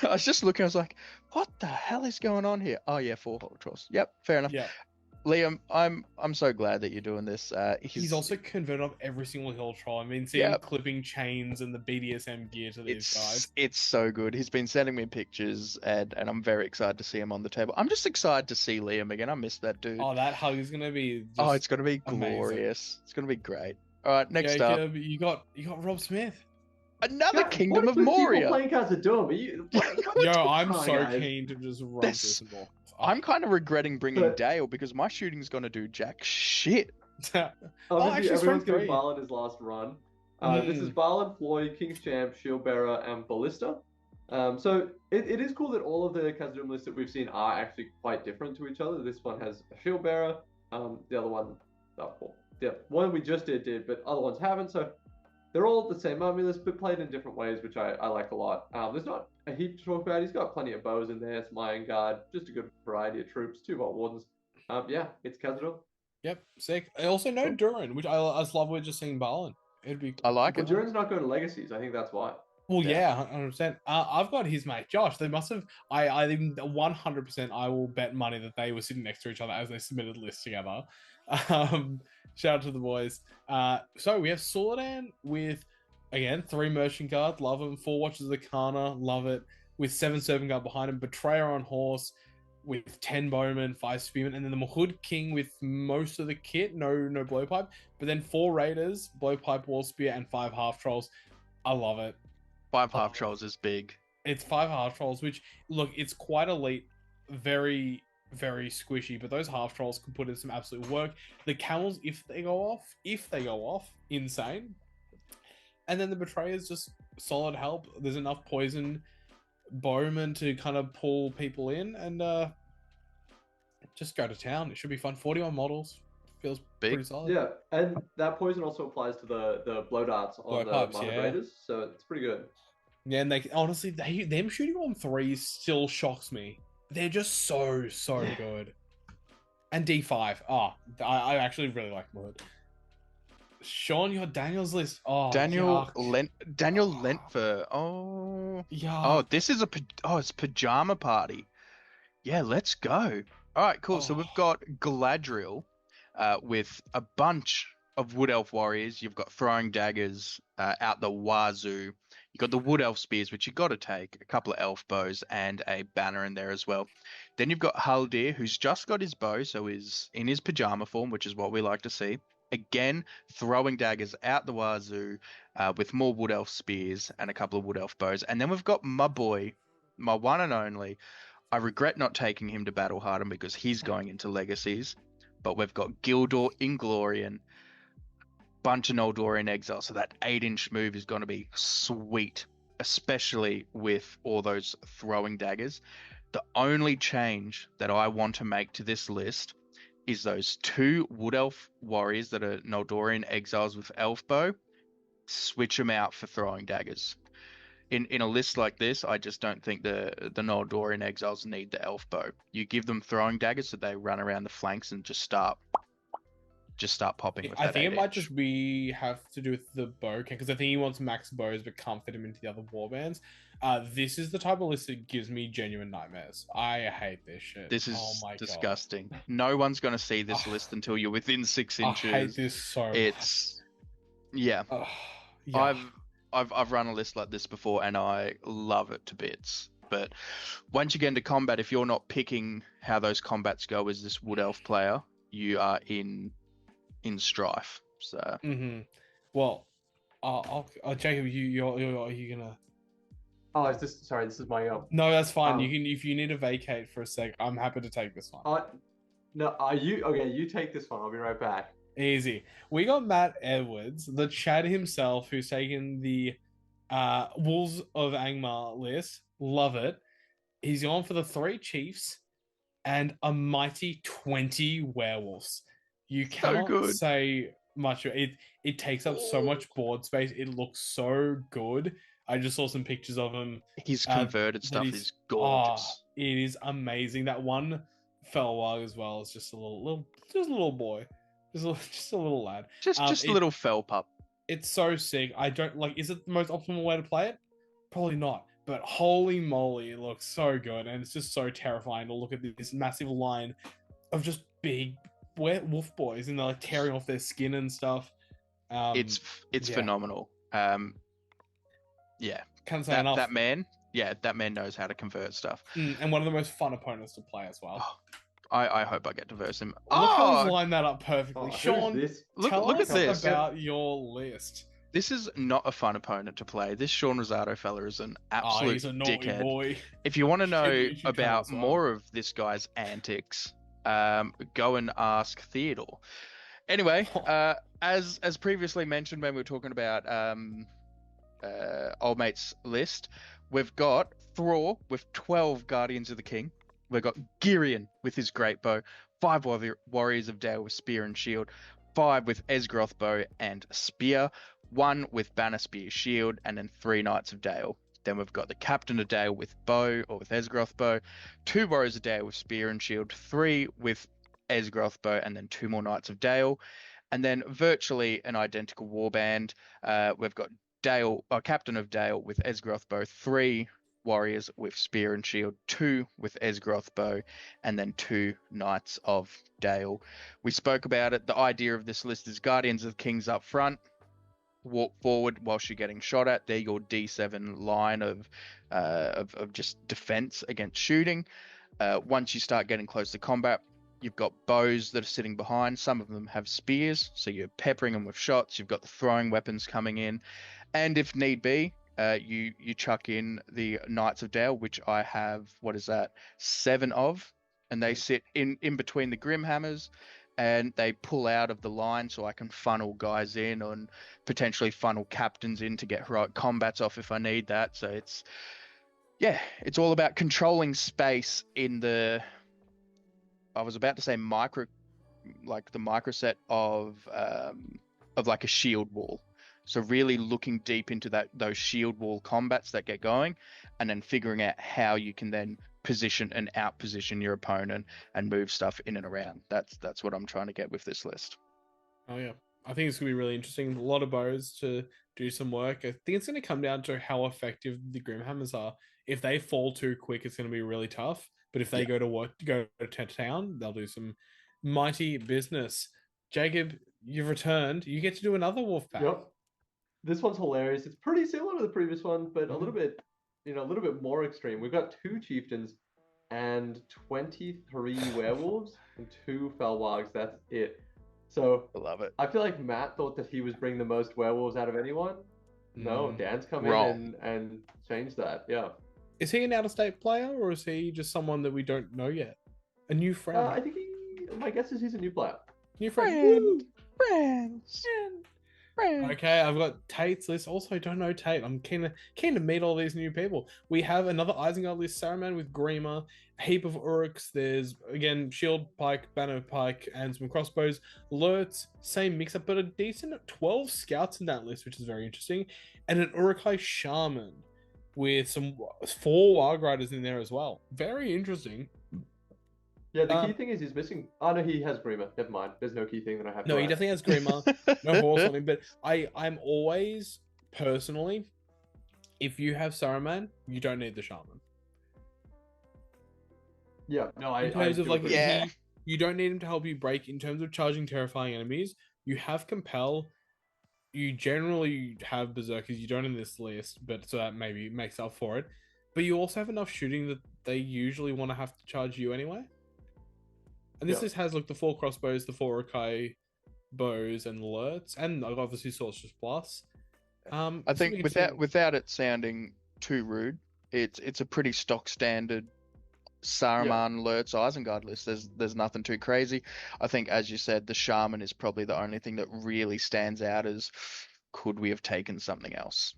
I was just looking. I was like, "What the hell is going on here?" Oh yeah, 4 hill trolls. Yep, fair enough. Yeah. Liam, I'm so glad that you're doing this. He's also converted up every single hill troll. I mean, seeing Yep. clipping chains and the BDSM gear to these guys. It's so good. He's been sending me pictures, and I'm very excited to see him on the table. I'm just excited to see Liam again. I miss that dude. Oh, that hug is gonna be. Oh, it's gonna be amazing. glorious. It's gonna be great. All right, next up, Jacob, you got Rob Smith. another God, Kingdom what of is this Moria. People playing cards are doing? Are you, Yo, I'm on, so guys. keen to just run This- through some more. I'm kind of regretting bringing But- Dale because my shooting's gonna do jack shit Obviously, actually, everyone's strength giving 3. Balin his last run. This is Mm. Balin, Floyd, King's Champ, Shieldbearer, and Ballista. So it is cool that all of the Khazad-dûm lists that we've seen are actually quite different to each other. This one has a Shieldbearer. The other one, the one we just did, but other ones haven't. So they're all the same army list, but played in different ways, which I like a lot. There's not a heap to talk about. He's got plenty of bows in there, some Iron Guard, just a good variety of troops, 2 Vault Wardens. Yeah, it's Khazad-dûm. Yep, sick. I also know Durin, which I just love. We're just seeing Balin. It'd be. I like Well, it. Durin's not going to Legacies. I think that's why. Well, yeah, 100%. I've got his mate Josh. They must have. I think 100%. I will bet money that they were sitting next to each other as they submitted lists together. Shout out to the boys. So we have Solan with, again, 3 Merchant Guard, love him. 4 Watchers of the Kana, love it. With 7 Servant Guard behind him. Betrayer on horse with 10 Bowmen, 5 Spearmen, and then the Mahud King with most of the kit. No Blowpipe, but then 4 Raiders, Blowpipe, Wall Spear, and 5 Half Trolls. I love it. 5 half trolls is big. It's 5 half trolls, which, look, it's quite elite, very, very squishy, but those half trolls can put in some absolute work. The camels, if they go off, insane. And then the betrayer's just solid help. There's enough poison bowmen to kind of pull people in and just go to town. It should be fun. 41 models. Feels Big. pretty solid. Yeah, and that poison also applies to the blow darts on the Mahud Raiders, so it's pretty good. Yeah, and they honestly, them shooting on 3s still shocks me. They're just so good. And D5. I actually really like Mahud. Sean, your Daniel's list. Daniel lent for. Yeah. It's pajama party. Yeah, let's go. All right, cool. So we've got Galadriel with a bunch of Wood Elf warriors. You've got throwing daggers out the wazoo. You've got the Wood Elf spears, which you got to take, a couple of elf bows, and a banner in there as well. Then you've got Haldir, who's just got his bow, so is in his pajama form, which is what we like to see. Again, throwing daggers out the wazoo with more Wood Elf spears and a couple of Wood Elf bows. And then we've got my boy, my one and only. I regret not taking him to Battle Hardened because he's going into Legacies. But we've got Gildor Inglorian, bunch of Noldor in exile, so that 8-inch move is going to be sweet, especially with all those throwing daggers. The only change that I want to make to this list is those 2 Wood Elf warriors that are Noldorian exiles with elf bow. Switch them out for throwing daggers. In a list like this, I just don't think the Noldorian exiles need the elf bow. You give them throwing daggers so they run around the flanks and just start popping with I that think it 8-inch. might just have to do with the bow count, because I think he wants max bows but can't fit him into the other warbands. This is the type of list that gives me genuine nightmares. I hate this shit. This is disgusting. God. No one's going to see this list until you're within 6 inches. I hate this so much. Yeah. Yeah. I've run a list like this before and I love it to bits. But once you get into combat, if you're not picking how those combats go as this Wood Elf player, you are in strife. So. Well, Jacob, are you gonna? Oh, this is my go. No, that's fine. You can, if you need to vacate for a sec, I'm happy to take this one. No, are you okay? You take this one. I'll be right back. Easy. We got Matt Edwards, the Chad himself, who's taken the Wolves of Angmar list. Love it. He's gone for the 3 chiefs and a mighty 20 werewolves. You cannot say much. It takes up so much board space. It looks so good. I just saw some pictures of him. His converted stuff is gorgeous. It is amazing. That one Felwag as well is just a little boy. Just a little lad. Just a little fell pup. It's so sick. I don't like. Is it the most optimal way to play it? Probably not. But holy moly, it looks so good, and it's just so terrifying to look at this massive line of just big wolf boys, and they're like tearing off their skin and stuff. It's phenomenal. Yeah. Can't say enough. That man knows how to convert stuff. And one of the most fun opponents to play as well. I hope I get to verse him. Look how he's lined that up perfectly. Sean, tell us about your list. This is not a fun opponent to play. This Sean Rossato fella is an absolute he's a naughty dickhead. Boy. If you want to know about more of this guy's antics, go and ask Theodore. Anyway, as previously mentioned when we were talking about old mate's list, we've got Thrall with 12 Guardians of the King. We've got Girion with his great bow, 5 Warriors of Dale with spear and shield, 5 with Esgroth bow and spear, 1 with banner spear shield, and then 3 Knights of Dale. Then we've got the Captain of Dale with bow or with Esgroth bow, 2 Warriors of Dale with spear and shield, 3 with Esgroth bow, and then 2 more Knights of Dale. And then virtually an identical warband. We've got Captain of Dale with Esgroth bow, 3 warriors with spear and shield, 2 with Esgroth bow, and then 2 Knights of Dale. We spoke about it. The idea of this list is Guardians of Kings up front. Walk forward whilst you're getting shot at. They're your D7 line of just defense against shooting. Once you start getting close to combat, you've got bows that are sitting behind. Some of them have spears, so you're peppering them with shots. You've got the throwing weapons coming in. And if need be, you chuck in the Knights of Dale, which I have, 7 of. And they sit in between the Grimhammers, and they pull out of the line so I can funnel guys in and potentially funnel captains in to get heroic combats off if I need that. So it's all about controlling space in the... I was about to say the micro set of like a shield wall. So really looking deep into those shield wall combats that get going, and then figuring out how you can then position and outposition your opponent and move stuff in and around. That's what I'm trying to get with this list. Oh yeah, I think it's gonna be really interesting. A lot of bows to do some work. I think it's gonna come down to how effective the Grimhammers are. If they fall too quick, it's gonna be really tough. But if they go to town, they'll do some mighty business. Jacob, you've returned. You get to do another wolf pack. Yep. This one's hilarious. It's pretty similar to the previous one, but a little bit more extreme. We've got 2 chieftains and 23 werewolves and 2 felwargs. That's it. So I love it. I feel like Matt thought that he was bringing the most werewolves out of anyone. No, Dan's come in and changed that. Yeah. Is he an out-of-state player, or is he just someone that we don't know yet? A new friend? I think my guess is he's a new player. New friend. Friends. Okay, I've got Tate's list. Also, don't know Tate. I'm keen to meet all these new people. We have another Isengard list, Saruman with Grima, a heap of Uruks. There's, again, Shield Pike, Banner Pike, and some crossbows. Lurts, same mix-up, but a decent 12 scouts in that list, which is very interesting. And an Urukai Shaman with some 4 Wild Riders in there as well. Very interesting. Yeah, the key thing is he's missing... Oh, no, he has Grima. Never mind. There's no key thing that I have. No, he definitely has Grima. No horse on him. But I'm always, personally, if you have Saruman, you don't need the Shaman. Yeah, no, in terms of like, you don't need him to help you break. In terms of charging terrifying enemies, you have Compel. You generally have Berserkers. You don't in this list, but so that maybe makes up for it. But you also have enough shooting that they usually want to have to charge you anyway. And this list has, look, the 4 crossbows, the 4 Urukai bows and alerts, and obviously Sorcerer's Plus. I think without it sounding too rude, it's a pretty stock standard Saruman alerts Isengard list. There's nothing too crazy. I think, as you said, the Shaman is probably the only thing that really stands out as, could we have taken something else?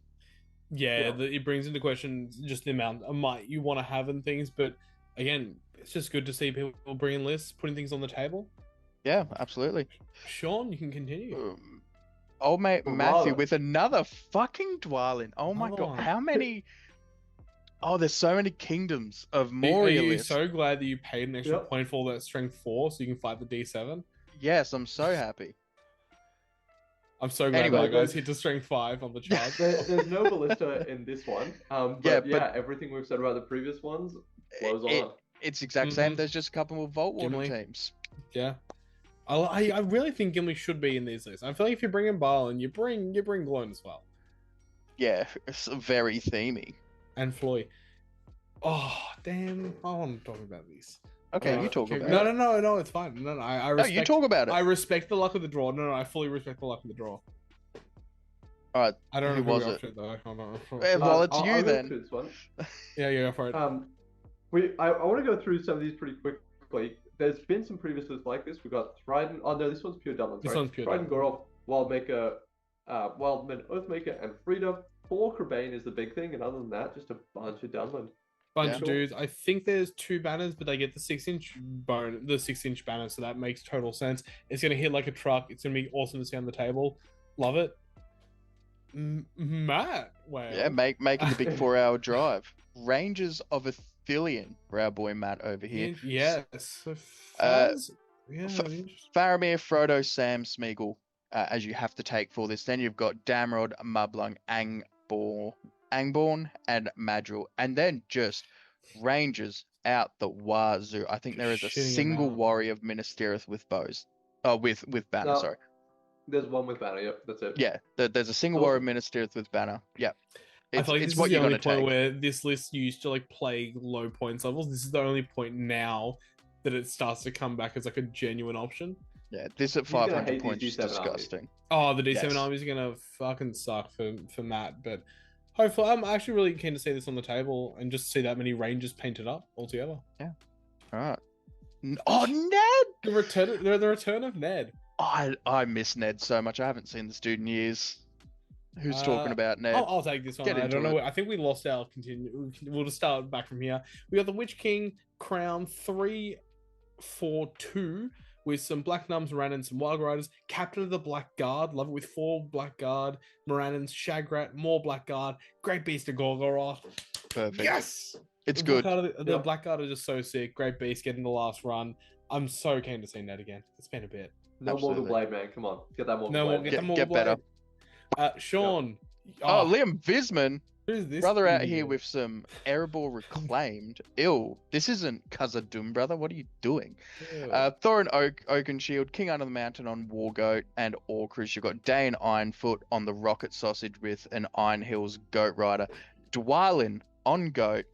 It brings into question just the amount of might you want to have and things, but again, it's just good to see people bringing lists, putting things on the table. Yeah, absolutely. Sean, you can continue. Old mate Matthew with another fucking Dwalin. Oh my god, how many? Oh, there's so many kingdoms of Moria. Are you so glad that you paid an extra point for all that strength 4 so you can fight the D7? Yes, I'm so happy. I'm so glad that guys hit to strength 5 on the chart. There's no ballista in this one. But everything we've said about the previous ones flows on. It's exact same. There's just a couple more Vault Warden teams. Yeah. I really think Gimli should be in these lists. I feel like if you bring in Barlin, you bring Gloin as well. Yeah, it's very themey. And Floy. Oh, damn. I want to talk about these. Okay, you talk about it. No, it's fine. No, I respect... No, you talk about it. I respect the luck of the draw. No, I fully respect the luck of the draw. Alright, I don't know who was it though. Well, it's you then. This one. Yeah, go for it. I want to go through some of these pretty quickly. there's been some previous lists like this. We've got Trident. Oh no, this one's pure Dunland. This one's pure Trident, Dunland. Gorov, Wildmaker, Wildman, Oathmaker, and Frida. 4 Crebain is the big thing, and other than that, just a bunch of Dunland. Bunch of dudes. I think there's 2 banners, but they get the 6-inch the 6-inch banner, so that makes total sense. It's gonna hit like a truck. It's gonna be awesome to see on the table. Love it. Matt, wow. Yeah, making the big 4-hour drive. Ranges of Athelion for our boy Matt over here. Yes. Faramir, Frodo, Sam, Smeagol, as you have to take for this. Then you've got Damrod, Mublung, Angborn, and Madril. And then just ranges out the wazoo. I think there is a single warrior of Minas Tirith with bows. With banner, sorry. There's one with banner, yep, that's it. Yeah, there's a single warrior of Minas Tirith with banner. Yep. I feel like this is the only point where this list used to like play low points levels. This is the only point now that it starts to come back as like a genuine option. Yeah, this at 500 points is disgusting. Oh, the D7 armies are gonna fucking suck for Matt, but hopefully I'm actually really keen to see this on the table and just see that many ranges painted up altogether. Yeah. All right. Oh, Ned! The return of Ned. I miss Ned so much. I haven't seen this dude in years. Who's talking about Ned? I'll take this one. I don't know. I think we lost our continue. We'll just start back from here. We got the Witch King Crown 3-4-2 with some Black Numbs, Morannons, some Wild Riders. Captain of the Black Guard. Love it with 4 Black Guard, Morannons, Shagrat, more Black Guard, Great Beast of Gorgoroth. Perfect. Yes! It's good. The Black Guard are just so sick. Great Beast getting the last run. I'm so keen to see Ned again. It's been a bit. No Mortal Blade, man. Come on. Get that Mortal Blade. Get better. Sean. Oh, Liam Visman. Who's this? Brother out here with some Erebor Reclaimed. Ew. This isn't Khazad-dûm, brother. What are you doing? Thorin Oakenshield, King Under the Mountain on Wargoat and Orcrus. You've got Dane Ironfoot on the Rocket Sausage with an Iron Hills Goat Rider. Dwalin on Goat.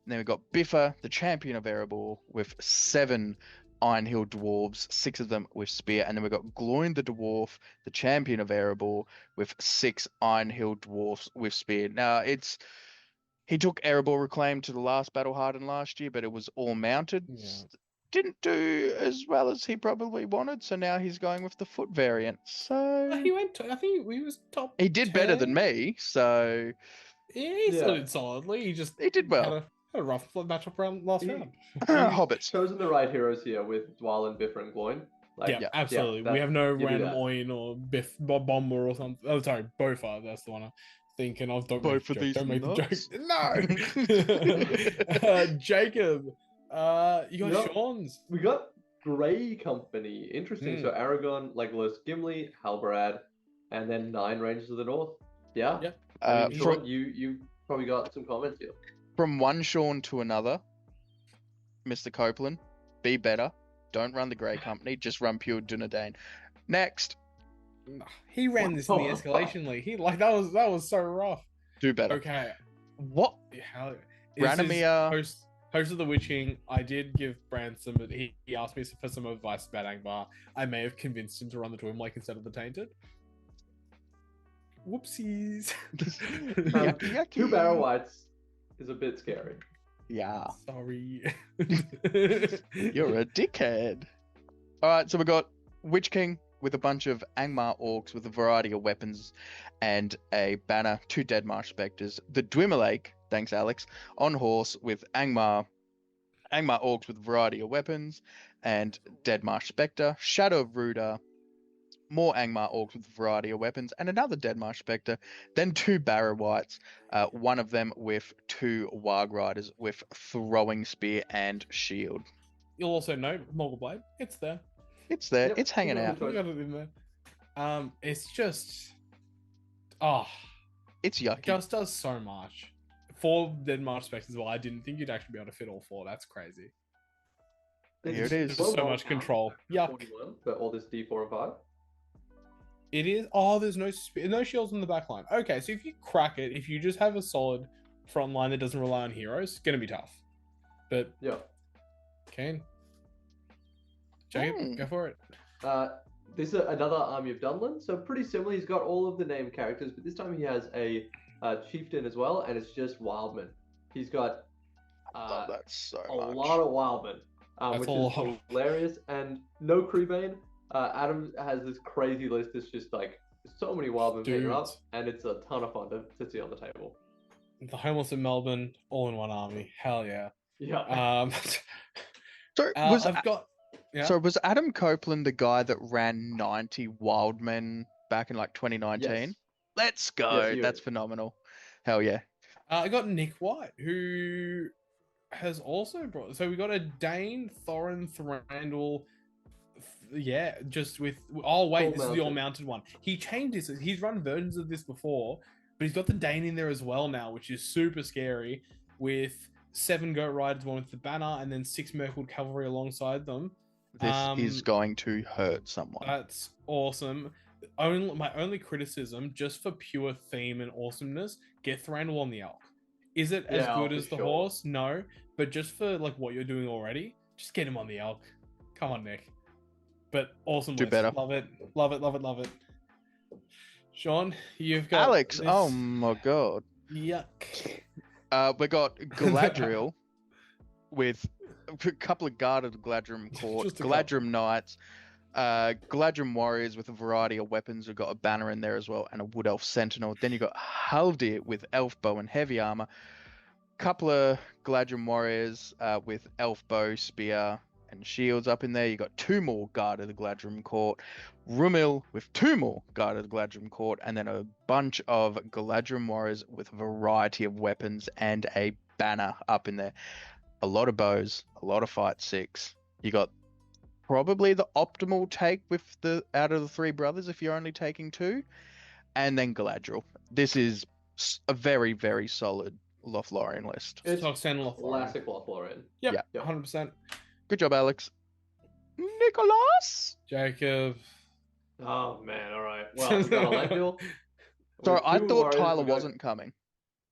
And then we've got Biffa, the champion of Erebor, with 7 Iron Hill Dwarves, 6 of them with Spear. And then we've got Gloin the Dwarf, the champion of Erebor, with 6 Iron Hill Dwarfs with Spear. Now, he took Erebor Reclaimed to the last Battle Hardened last year, but it was all mounted. Yeah. Didn't do as well as he probably wanted, so now he's going with the foot variant. So I think he was top. He did 10. better than me, so yeah, he did solidly. He did well. Had a rough matchup last round. Hobbits. Chosen the right heroes here with Dwalin, Biffa, and Gloin. Absolutely. We have no random Oin or Bomber or something. Oh, sorry, Bofa. That's the one I'm thinking of. Don't make the joke. No. Jacob. You got Sean's. We got Grey Company. Interesting. So Aragon, Legolas, Gimli, Halbarad, and then 9 Rangers of the North. Yeah. Sean, you probably got some comments here. From one Sean to another, Mr. Copeland, be better. Don't run the Grey Company. Just run pure Dunedain. Next. He ran this in the escalation league. That was so rough. Do better. Okay. What? Randomir. Host of the Witch King. I did give Brand some. He asked me for some advice about Angmar. I may have convinced him to run the Dwimlake instead of the Tainted. Whoopsies. 2 Barrow Whites is a bit scary. Yeah. Sorry. You're a dickhead. Alright, so we got Witch King with a bunch of Angmar Orcs with a variety of weapons and a banner, 2 Deadmarsh Spectres. The Dwimlake, thanks Alex, on horse with Angmar Orcs with a variety of weapons and Deadmarsh Spectre. Shadow of Rder, more Angmar Orcs with a variety of weapons, and another Deadmarsh Spectre, then 2 Barrow Whites, one of them with 2 Warg Riders with throwing spear and shield. You'll also note Mogul Blade. It's there. It's there. Yep. It's hanging out. We got it in there. It's just... It's yucky. It just does so much. 4 Deadmarsh Spectres as well. I didn't think you'd actually be able to fit all 4. That's crazy. Here it is. So much control. Yuck. For all this D4 and 5. It is. Oh, there's no shields in the back line. Okay, so if you crack it, if you just have a solid front line that doesn't rely on heroes, it's gonna be tough. But yeah, Kane, Jacob, go for it. This is another army of Dunland. So pretty similar. He's got all of the named characters, but this time he has a chieftain as well, and it's just Wildman. He's got I love that so a much. lot of Wildman. which all is a lot. hilarious. And no Creebane. Adam has this crazy list. It's just like so many wildmen picking up, Dudes. and it's a ton of fun to see on the table. The homeless in Melbourne, all in one army. Hell yeah. Yeah. So I've got. Yeah. so was Adam Copeland the guy that ran 90 wild men back in like 2019? Yes. Let's go. Yes, he That's is. phenomenal. Hell yeah. I got Nick White, who has also brought. So we got a Dane, Thoren, Thranduil. Yeah, just with. Oh wait, All this is the mounted. all-mounted one. He changed this. He's run versions of this before, but he's got the Dane in there as well now, which is super scary. With 7 goat riders, one with the banner, and then 6 Merkwood cavalry alongside them. This is going to hurt someone. That's awesome. My only criticism, just for pure theme and awesomeness, get Thranduil on the elk. Is it as Yeah, good for as the sure. horse? No, but just for like what you're doing already, just get him on the elk. Come on, Nick. But awesome. Do list. better. Love it. Love it. Love it. Love it. Sean, you've got Alex, this- oh my god. Yuck. We got Galadriel with a couple of guarded Galadrim court, Just a Galadrim knights, Galadrim warriors with a variety of weapons. We've got a banner in there as well, and a wood elf sentinel. Then you got Haldir with elf bow and heavy armor. Couple of Galadrim warriors with elf bow, spear, and shields up in there. You got 2 more guarded Galadrim court, Rumil with 2 more guarded Galadrim court, and then a bunch of Galadrim warriors with a variety of weapons and a banner up in there. A lot of bows, a lot of fight 6. You got probably the optimal take with the out of the 3 brothers if you're only taking 2, and then Galadriel. This is a very, very solid Lothlorien list. It's Toxin Lothlorien. classic Lothlorien. Yep, Yeah. 100%. Good job, Alex. Nicholas? Jacob. Oh man, all right. Well, we got Elendil. Sorry, I Two thought warriors, Tyler we got- wasn't coming.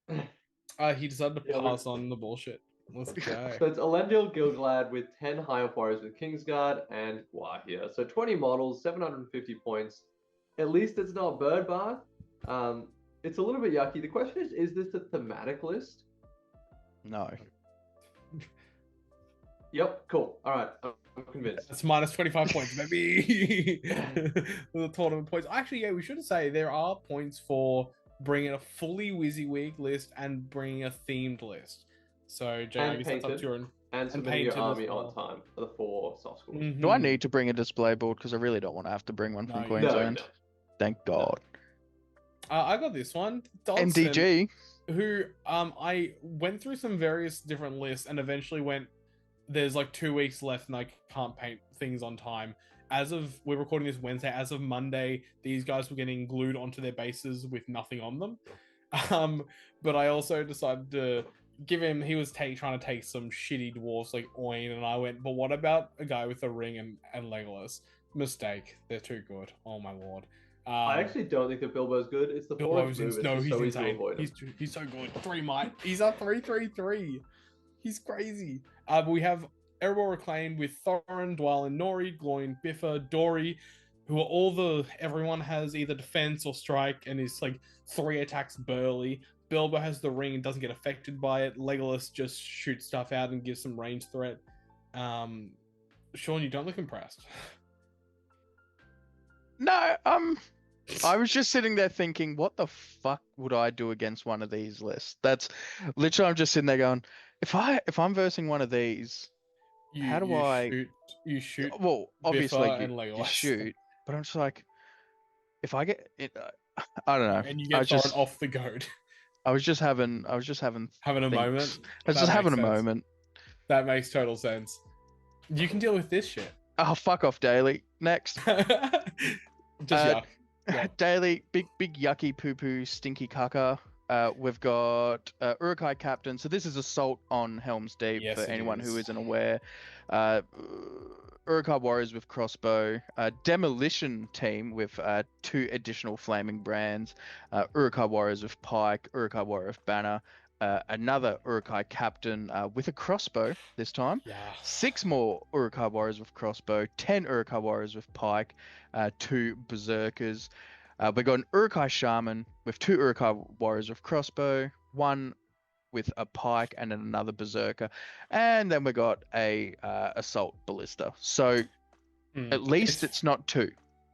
He decided to Yeah, pass on the bullshit. Let's go. So it's Elendil Gilgalad with 10 high elf warriors with Kingsguard and Gwahir. So 20 models, 750 points. At least it's not Birdbath. It's a little bit yucky. The question is this a thematic list? No. Yep, cool. All right, I'm convinced. It's minus 25 points, maybe. The tournament points. Actually, yeah, we should say there are points for bringing a fully WYSIWYG list and bringing a themed list. So, Jay, I And guess that's up painted. to your own. And submitting your painted as army well. on time for the 4 soft schools. Do I Mhm. need to bring a display board? Because I really don't want to have to bring one No, from you Queensland. No. Thank God. I got this one. Dodson, MDG. who I went through some various different lists and eventually went, there's like 2 weeks left and I can't paint things on time. As of, we're recording this Wednesday, as of Monday, these guys were getting glued onto their bases with nothing on them. But I also decided to give him, he was trying to take some shitty dwarfs like Oin, and I went, but what about a guy with a ring and Legolas? Mistake. They're too good. Oh my lord. I actually don't think that Bilbo's good. It's the Bilbo's 4 move. It's no, just he's so easy to insane. avoid him. He's so good. 3 might. He's a 3-3-3. He's crazy. But we have Erebor Reclaimed with Thorin, Dwalin, Nori, Gloin, Biffa, Dory, who are all everyone has either defense or strike and is like 3 attacks burly. Bilbo has the ring and doesn't get affected by it. Legolas just shoots stuff out and gives some range threat. Sean, you don't look impressed. No, I was just sitting there thinking, what the fuck would I do against one of these lists? That's literally, I'm just sitting there going, if I'm versing one of these, how do I? You shoot. Well, obviously Biffa and you Legolas. shoot, but I'm just like, if I get it, I don't know. And you I get was Thorin just, off the goat. I was just having Having a thinks. moment. I was That just having a makes sense. moment. That makes total sense. You can deal with this shit. Oh, fuck off, Daily. Next. Just yuck. Yeah. Daily, big yucky poo poo stinky caca. We've got Uruk-hai Captain. So this is Assault on Helm's Deep Yes, for it anyone who is. isn't aware. Uruk-hai Warriors with crossbow. Demolition Team with 2 additional flaming brands. Uruk-hai Warriors with pike. Uruk-hai Warrior with banner. Another Uruk-hai Captain with a crossbow this time. Yeah. 6 more Uruk-hai Warriors with crossbow, 10 Uruk-hai Warriors with pike, 2 Berserkers. We've got an Uruk-hai Shaman with 2 Uruk-hai Warriors with crossbow, 1 with a pike and then another berserker, and then we got a assault ballista. So at least it's not 2.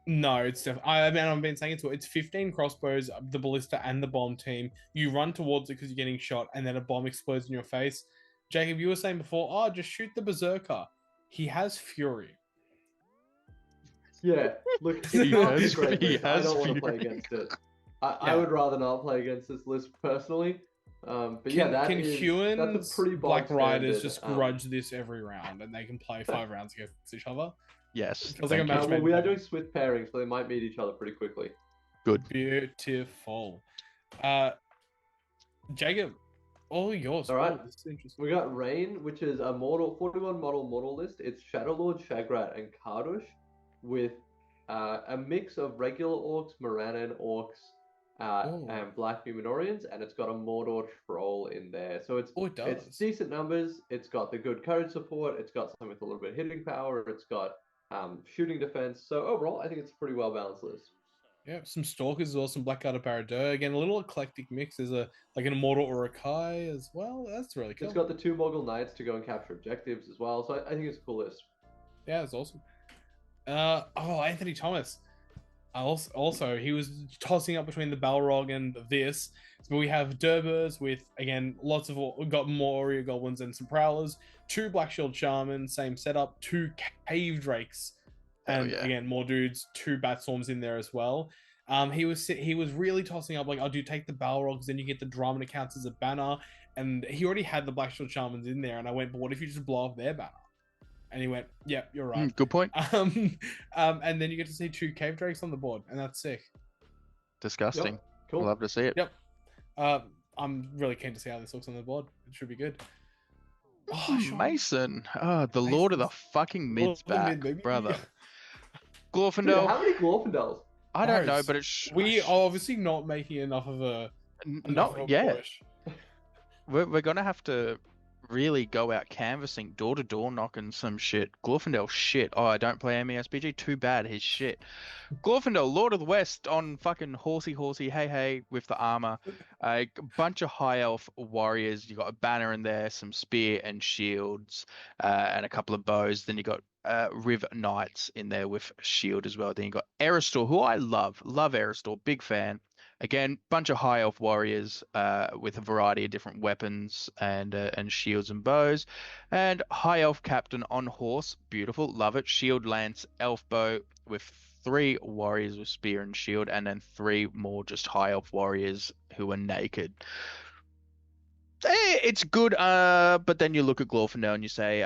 No, it's definitely. I mean, I've been saying it's 15 crossbows, the ballista and the bomb team. You run towards it because you're getting shot, and then a bomb explodes in your face. Jacob, you were saying before, oh, just shoot the berserker. He has fury. Yeah, look, it's He not a has- great he list. I has don't want to play fury. against it. I Yeah. would rather not play against this list personally. But yeah, that's a Huon's pretty Black bog Riders standard, just grudge this every round, and they can play 5 rounds against each other? Yes. Feels like a thank you. match well, we are made. doing swift pairings, so they might meet each other pretty quickly. Good. Beautiful. Jacob, all yours. All right. Oh, this is interesting. We got Rain, which is a 41 model list. It's Shadowlord, Shagrat, and Kardush with a mix of regular orcs, Morannon orcs, and Black Numenorians, and it's got a Mordor troll in there. So it's Oh, it does. it's decent numbers. It's got the good courage support. It's got some with a little bit of hitting power. It's got shooting defense. So overall, I think it's a pretty well balanced list. Yeah, some Stalkers as well, some Blackguard of Rder. Again, a little eclectic mix. There's like an Immortal or a Kai as well. That's really cool. It's got the 2 Mogul Knights to go and capture objectives as well. So I think it's a cool list. Yeah, it's awesome. Anthony Thomas. Also, he was tossing up between the Balrog and this. So we have Durbers with, again, lots of... We've got Moria Goblins and some Prowlers. 2 Black Shield Shaman, same setup. 2 Cave Drakes. And again, more dudes. 2 Bat Storms in there as well. He was really tossing up, like, oh, do you take the Balrogs, then you get the drum and it counts as a banner. And he already had the Black Shield Shamans in there. And I went, but what if you just blow up their banner? And he went, yeah, you're right. Good point. And then you get to see 2 Cave Drakes on the board, and that's sick. Disgusting. Yep. Cool. Love to see it. Yep. I'm really keen to see how this looks on the board. It should be good. Oh, Sean. Mason. Oh, the Lord of the fucking mid's Lord of the back, mid, baby. brother. Dude, Glorfindel. how many Glorfindels? I don't know, Arus. but it's We are obviously not making enough of a not yet. push. We're gonna have to really go out canvassing, door to door, knocking some shit. Glorfindel shit. Oh, I don't play MESBG. Too bad. His shit. Glorfindel, Lord of the West, on fucking horsey, hey, with the armor. A bunch of high elf warriors. You got a banner in there, some spear and shields, and a couple of bows. Then you got Riv Knights in there with shield as well. Then you got Aristor, who I love Aristor, big fan. Again, bunch of high elf warriors with a variety of different weapons and shields and bows, and high elf captain on horse, beautiful, love it. Shield, lance, elf bow with 3 warriors with spear and shield, and then 3 more just high elf warriors who are naked. It's good, but then you look at Glorfindel and you say,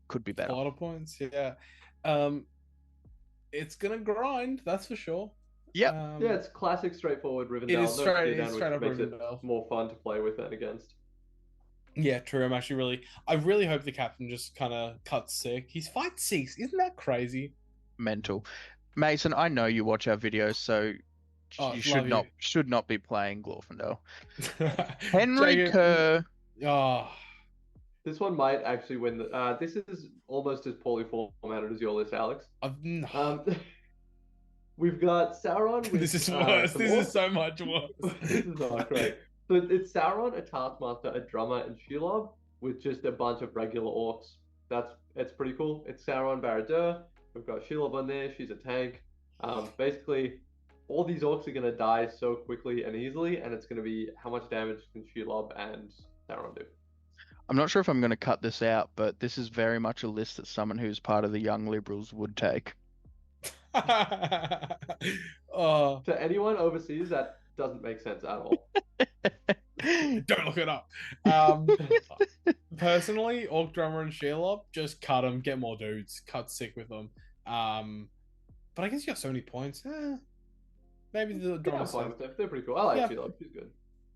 could be better. A lot of points, yeah. It's gonna grind, that's for sure. Yep. Yeah, it's classic, straightforward Rivendel. It is straight which up makes Rivendel. it more fun to play with and against. Yeah, true. I really hope the captain just kind of cuts sick. He's fight 6. Isn't that crazy? Mental. Mason, I know you watch our videos, so you should not be playing Glorfindel. Henry Jacob- Kerr. Oh, This one might actually win. This is almost as poorly formatted as your list, Alex. We've got Sauron. With, this is worse. some This orcs. is so much worse. This is not great. So it's Sauron, a Taskmaster, a Drummer, and Shelob with just a bunch of regular orcs. It's pretty cool. It's Sauron, Barad-dûr. We've got Shelob on there. She's a tank. Basically, all these orcs are going to die so quickly and easily, and it's going to be how much damage can Shelob and Sauron do. I'm not sure if I'm going to cut this out, but this is very much a list that someone who's part of the Young Liberals would take. Oh, To anyone overseas, that doesn't make sense at all. don't look it up. Personally, Orc Drummer and Shelob, just cut them, get more dudes, cut sick with them. But I guess you got so many points. Maybe the Yeah, Drummer. I'm fine with them. They're pretty cool. I like Yeah. Shelob. She's good.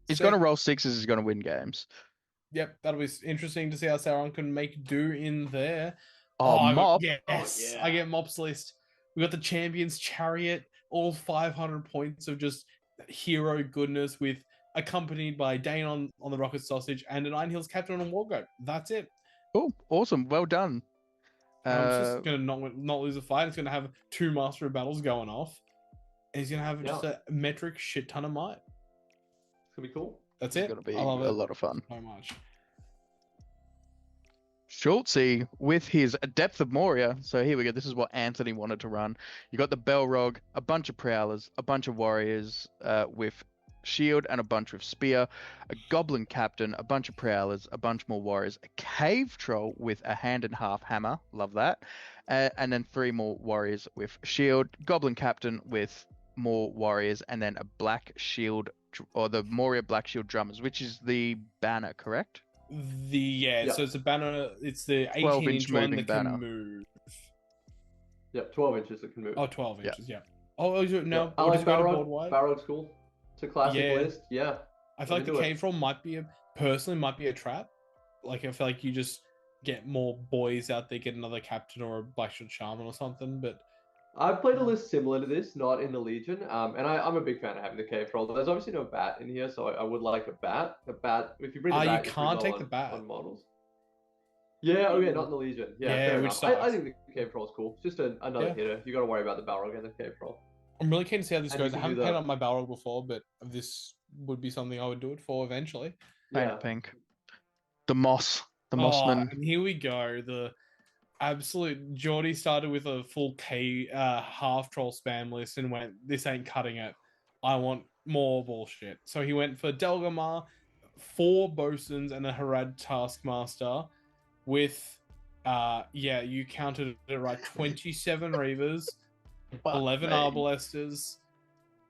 He's going to roll 6s. He's going to win games. Yep, that'll be interesting to see how Sauron can make do in there. Mop. Yes, Oh, yeah. I get Mop's list. We got the Champions Chariot, all 500 points of just hero goodness, with accompanied by Dane on the Rocket Sausage and a Nine Hills Captain on Wargoat. That's it. Oh, awesome. Well done. It's just gonna not lose a fight. It's gonna have 2 Master of Battles going off, and he's gonna have just a metric shit ton of might. It's gonna be cool. That's It's it. going to be I love a it lot of fun. so much. Schultzy with his Depth of Moria. So here we go. This is what Anthony wanted to run. You got the Belrog, a bunch of Prowlers, a bunch of Warriors with Shield and a bunch with Spear, a Goblin Captain, a bunch of Prowlers, a bunch more Warriors, a Cave Troll with a hand and half hammer. Love that. And then 3 more Warriors with Shield, Goblin Captain with more Warriors, and then a Black Shield, or the Moria Black Shield Drummers, which is the banner, correct? So it's a banner. It's the 12-inch 18-inch one moving that banner. can move. Yep, 12 inches that can move. Oh, 12 Yeah. inches. Yeah. Oh, is it, no. Yeah. I we'll like just go to Balrog. board wide. Balrog's cool. It's a classic Yeah. list. Yeah. I feel like the into it. cave troll might be a trap. Like I feel like you just get more boys out there, get another captain or a black shield shaman or something. But I've played a list similar to this, not in the Legion, and I'm a big fan of having the cave troll. There's obviously no bat in here, so I would like a bat. A bat, if you bring the bat, you bring can't low take on, the bat. on models. Yeah, oh yeah, not in the Legion. Yeah, Yeah, fair which enough. I sucks. think the cave troll's cool. It's just another Yeah. hitter. You got to worry about the Balrog and the cave troll. I'm really keen to see how this And you goes. I can haven't do painted the- up my Balrog before, but this would be something I would do it for eventually. Paint Yeah. it pink. The Mossman. And here we go. The absolute Geordie started with a full half troll spam list and went, "This ain't cutting it. I want more bullshit." So he went for Delgamar, 4 Bosuns, and a Harad Taskmaster with you counted it right, 27 Reavers, 11 Arbalesters.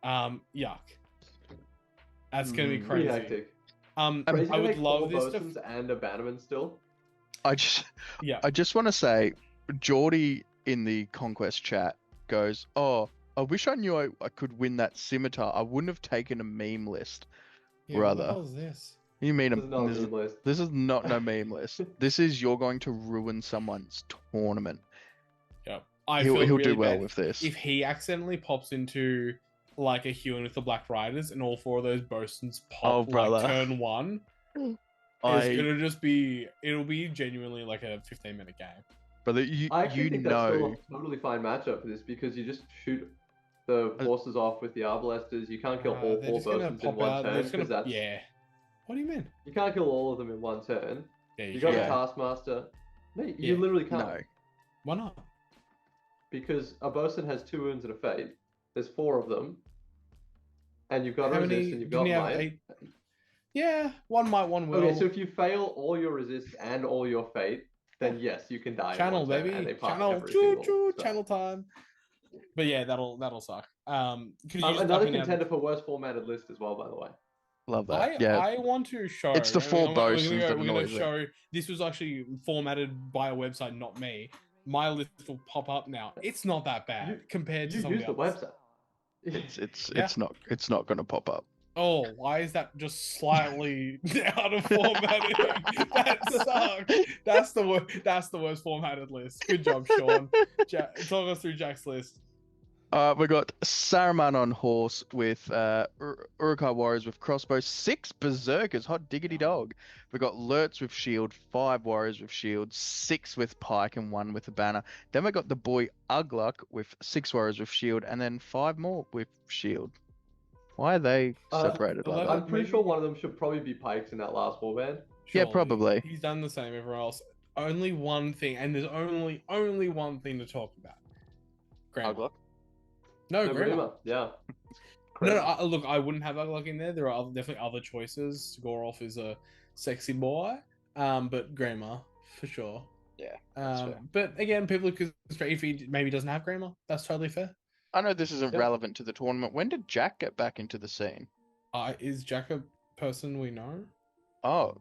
Yuck. That's gonna be Pretty crazy. hectic. I Crazy to would make love 4 this to Bosuns and a Bannerman still. I yeah. just want to say, Geordie in the Conquest chat goes, "Oh, I wish I knew I could win that scimitar. I wouldn't have taken a meme list." Yeah, brother. what the hell is this? You mean This is not a meme list. this is not no meme list. This is you're going to ruin someone's tournament. Yeah. He'll feel do really well bad with this. if he accidentally pops into like a Huon with the Black Riders and all 4 of those Bosuns Oh, pop brother. like turn 1. It'll be genuinely like a 15-minute game. Brother, you I actually think that's know. still a totally fine matchup for this because you just shoot the horses off with the Arbalesters. You can't kill all They're 4 just gonna Bosuns in pop one out. They're turn just gonna, because that's yeah. What do you mean? you can't kill all of them in one turn. Yeah, You got can. a Taskmaster. No, you Yeah. literally can't No. Why not? because a Bosun has 2 wounds and a fate. There's 4 of them, and you've got How resist many? and you've Didn't got he have might. 8? Yeah, one might, one will. Okay, so if you fail all your resist and all your fate, then yes, you can die. in Channel, one turn, baby. and they pass Channel, every choo single choo, spell. channel time. But yeah, that'll suck. Could you just Another up and down- contender for worst formatted list as well, by the way. Love that. I want to show. It's the 4 Bosuns that We're gonna annoys it. show. This was actually formatted by a website, not me. My list will pop up now. It's not that bad compared to You some of use the the others. website. It's not going to pop up. Oh, why is that just slightly out of formatting? That sucks. That's the worst formatted list. Good job, Sean. Talk us through Jack's list. We got Saruman on horse with Uruk-hai warriors with crossbows, 6 berserkers, hot diggity dog. We got Lurtz with shield, 5 warriors with shield, 6 with pike, and 1 with a banner. Then we got the boy Ugluk with 6 warriors with shield, and then 5 more with shield. Why are they separated like that? I'm pretty sure one of them should probably be pikes in that last warband. Yeah, Surely. probably. He's done the same everywhere else. Only one thing, and there's only one thing to talk about. Grammar. Ugluk. No, No, grammar. Grima, yeah. No, look, I wouldn't have Ugluk in there. There are definitely other choices. Gorolf is a sexy boy, but grammar for sure. Yeah, that's fair. But again, people could if he maybe doesn't have grammar, that's totally fair. I know this isn't Yep. relevant to the tournament. When did Jack get back into the scene? Is Jack a person we know? Oh,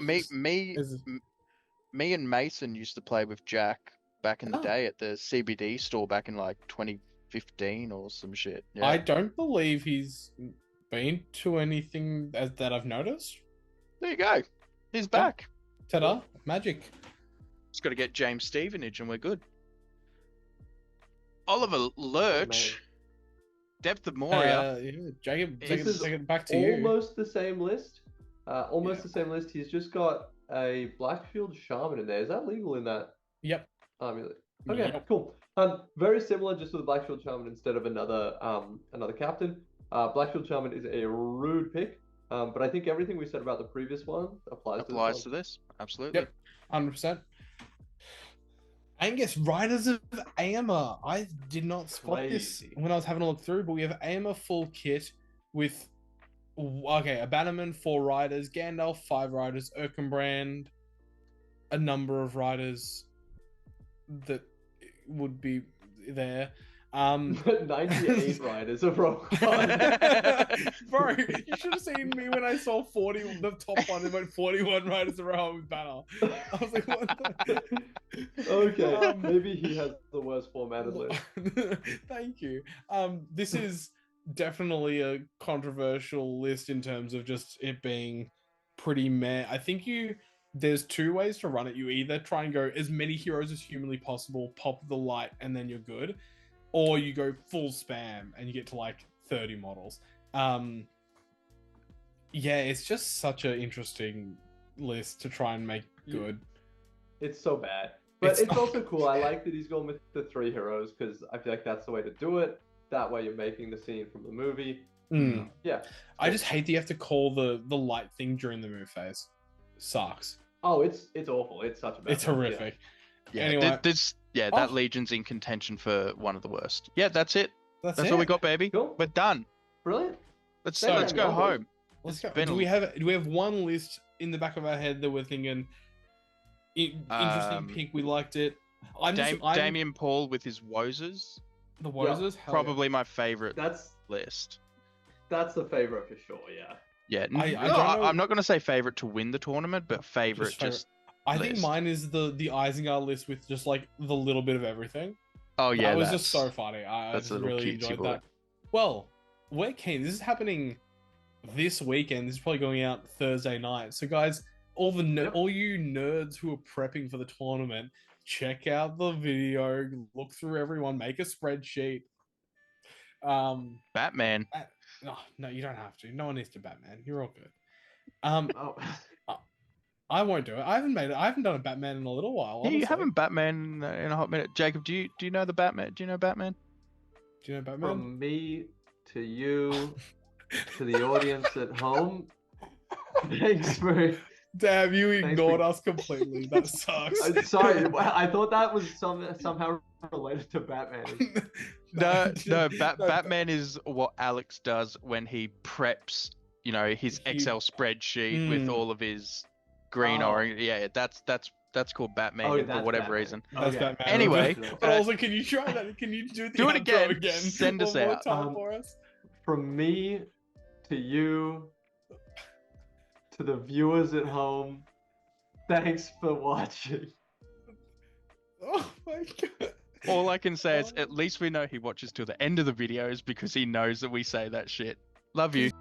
Is- me and Mason used to play with Jack back in the Oh. day at the CBD store back in like 2015 or some shit. Yeah. I don't believe he's been to anything that I've noticed. There you go. He's back. Ta-da! Magic. Just got to get James Stevenage and we're good. Oliver Lurch, Mate. Depth of Moria. Yeah, Jacob, This is take it back to you. Almost the same list. Almost Yeah. the same list. He's just got a Blackfield Shaman in there. Is that legal in that Yep. amulet? Okay, Yep. cool. Very similar, just with a Blackfield Shaman instead of another captain. Blackfield Shaman is a rude pick. But I think everything we said about the previous one applies Applies to to this. Absolutely. Yep, 100%. Angus, Riders of Aemma. I did not spot this Crazy. when I was having a look through, but we have Aemma full kit with, okay, a Bannerman, 4 riders, Gandalf, 5 riders, Erkenbrand, a number of riders that would be there. 98 riders of Rogue One. Bro, you should have seen me when I saw 40, the top one, it went 41 riders around with banner. I was like, what the... Okay, maybe he has the worst formatted list. Thank you. This is definitely a controversial list in terms of just it being pretty meh. I think there's 2 ways to run it. You either try and go as many heroes as humanly possible, pop the light, and then you're good. Or you go full spam and you get to like 30 models. Yeah, it's just such an interesting list to try and make good. It's so bad. But it's also cool. I like that he's going with the 3 heroes because I feel like that's the way to do it. That way you're making the scene from the movie. Yeah. I just hate that you have to call the light thing during the move phase. Sucks. Oh, it's awful. It's such a bad It's horrific. Yeah, Anyway. that Legion's in contention for one of the worst. Yeah, that's it. That's it. all we got, baby. Cool. We're done. Brilliant. Let's Thank go you. home. Let's go. been Do we have one list in the back of our head that we're thinking interesting pick? We liked it. Damien Paul with his Wozers. The Wozers, Probably my favorite That's list. the favorite for sure. Yeah. Yeah, I don't know. I'm not going to say favorite to win the tournament, but favorite just. I think mine is the Isengard list with just like the little bit of everything. Oh yeah, that was just so funny. I that's just a little really cutesy enjoyed boy. that. Well, we're keen. This is happening this weekend. This is probably going out Thursday night. So guys, all you nerds who are prepping for the tournament, check out the video, look through everyone, make a spreadsheet. Batman. No, you don't have to. No one needs to Batman. You're all good. Oh. I won't do it. I haven't done a Batman in a little while. Yeah, you honestly. haven't Batman in a hot minute. Jacob, do you know the Batman? Do you know Batman? Do you know Batman? From me to you to the audience at home. Thanks for. Damn, you ignored us completely. That sucks. I'm sorry. I thought that was somehow related to Batman. Batman is what Alex does when he preps, his Excel spreadsheet with all of his green orange. Yeah, that's called Batman for whatever reason. That's Batman. Anyway, but also, can you try that? Can you do it again? again? Send us one more out. time for us. From me to you to the viewers at home, thanks for watching. Oh my god. All I can say is at least we know he watches till the end of the videos because he knows that we say that shit. Love you.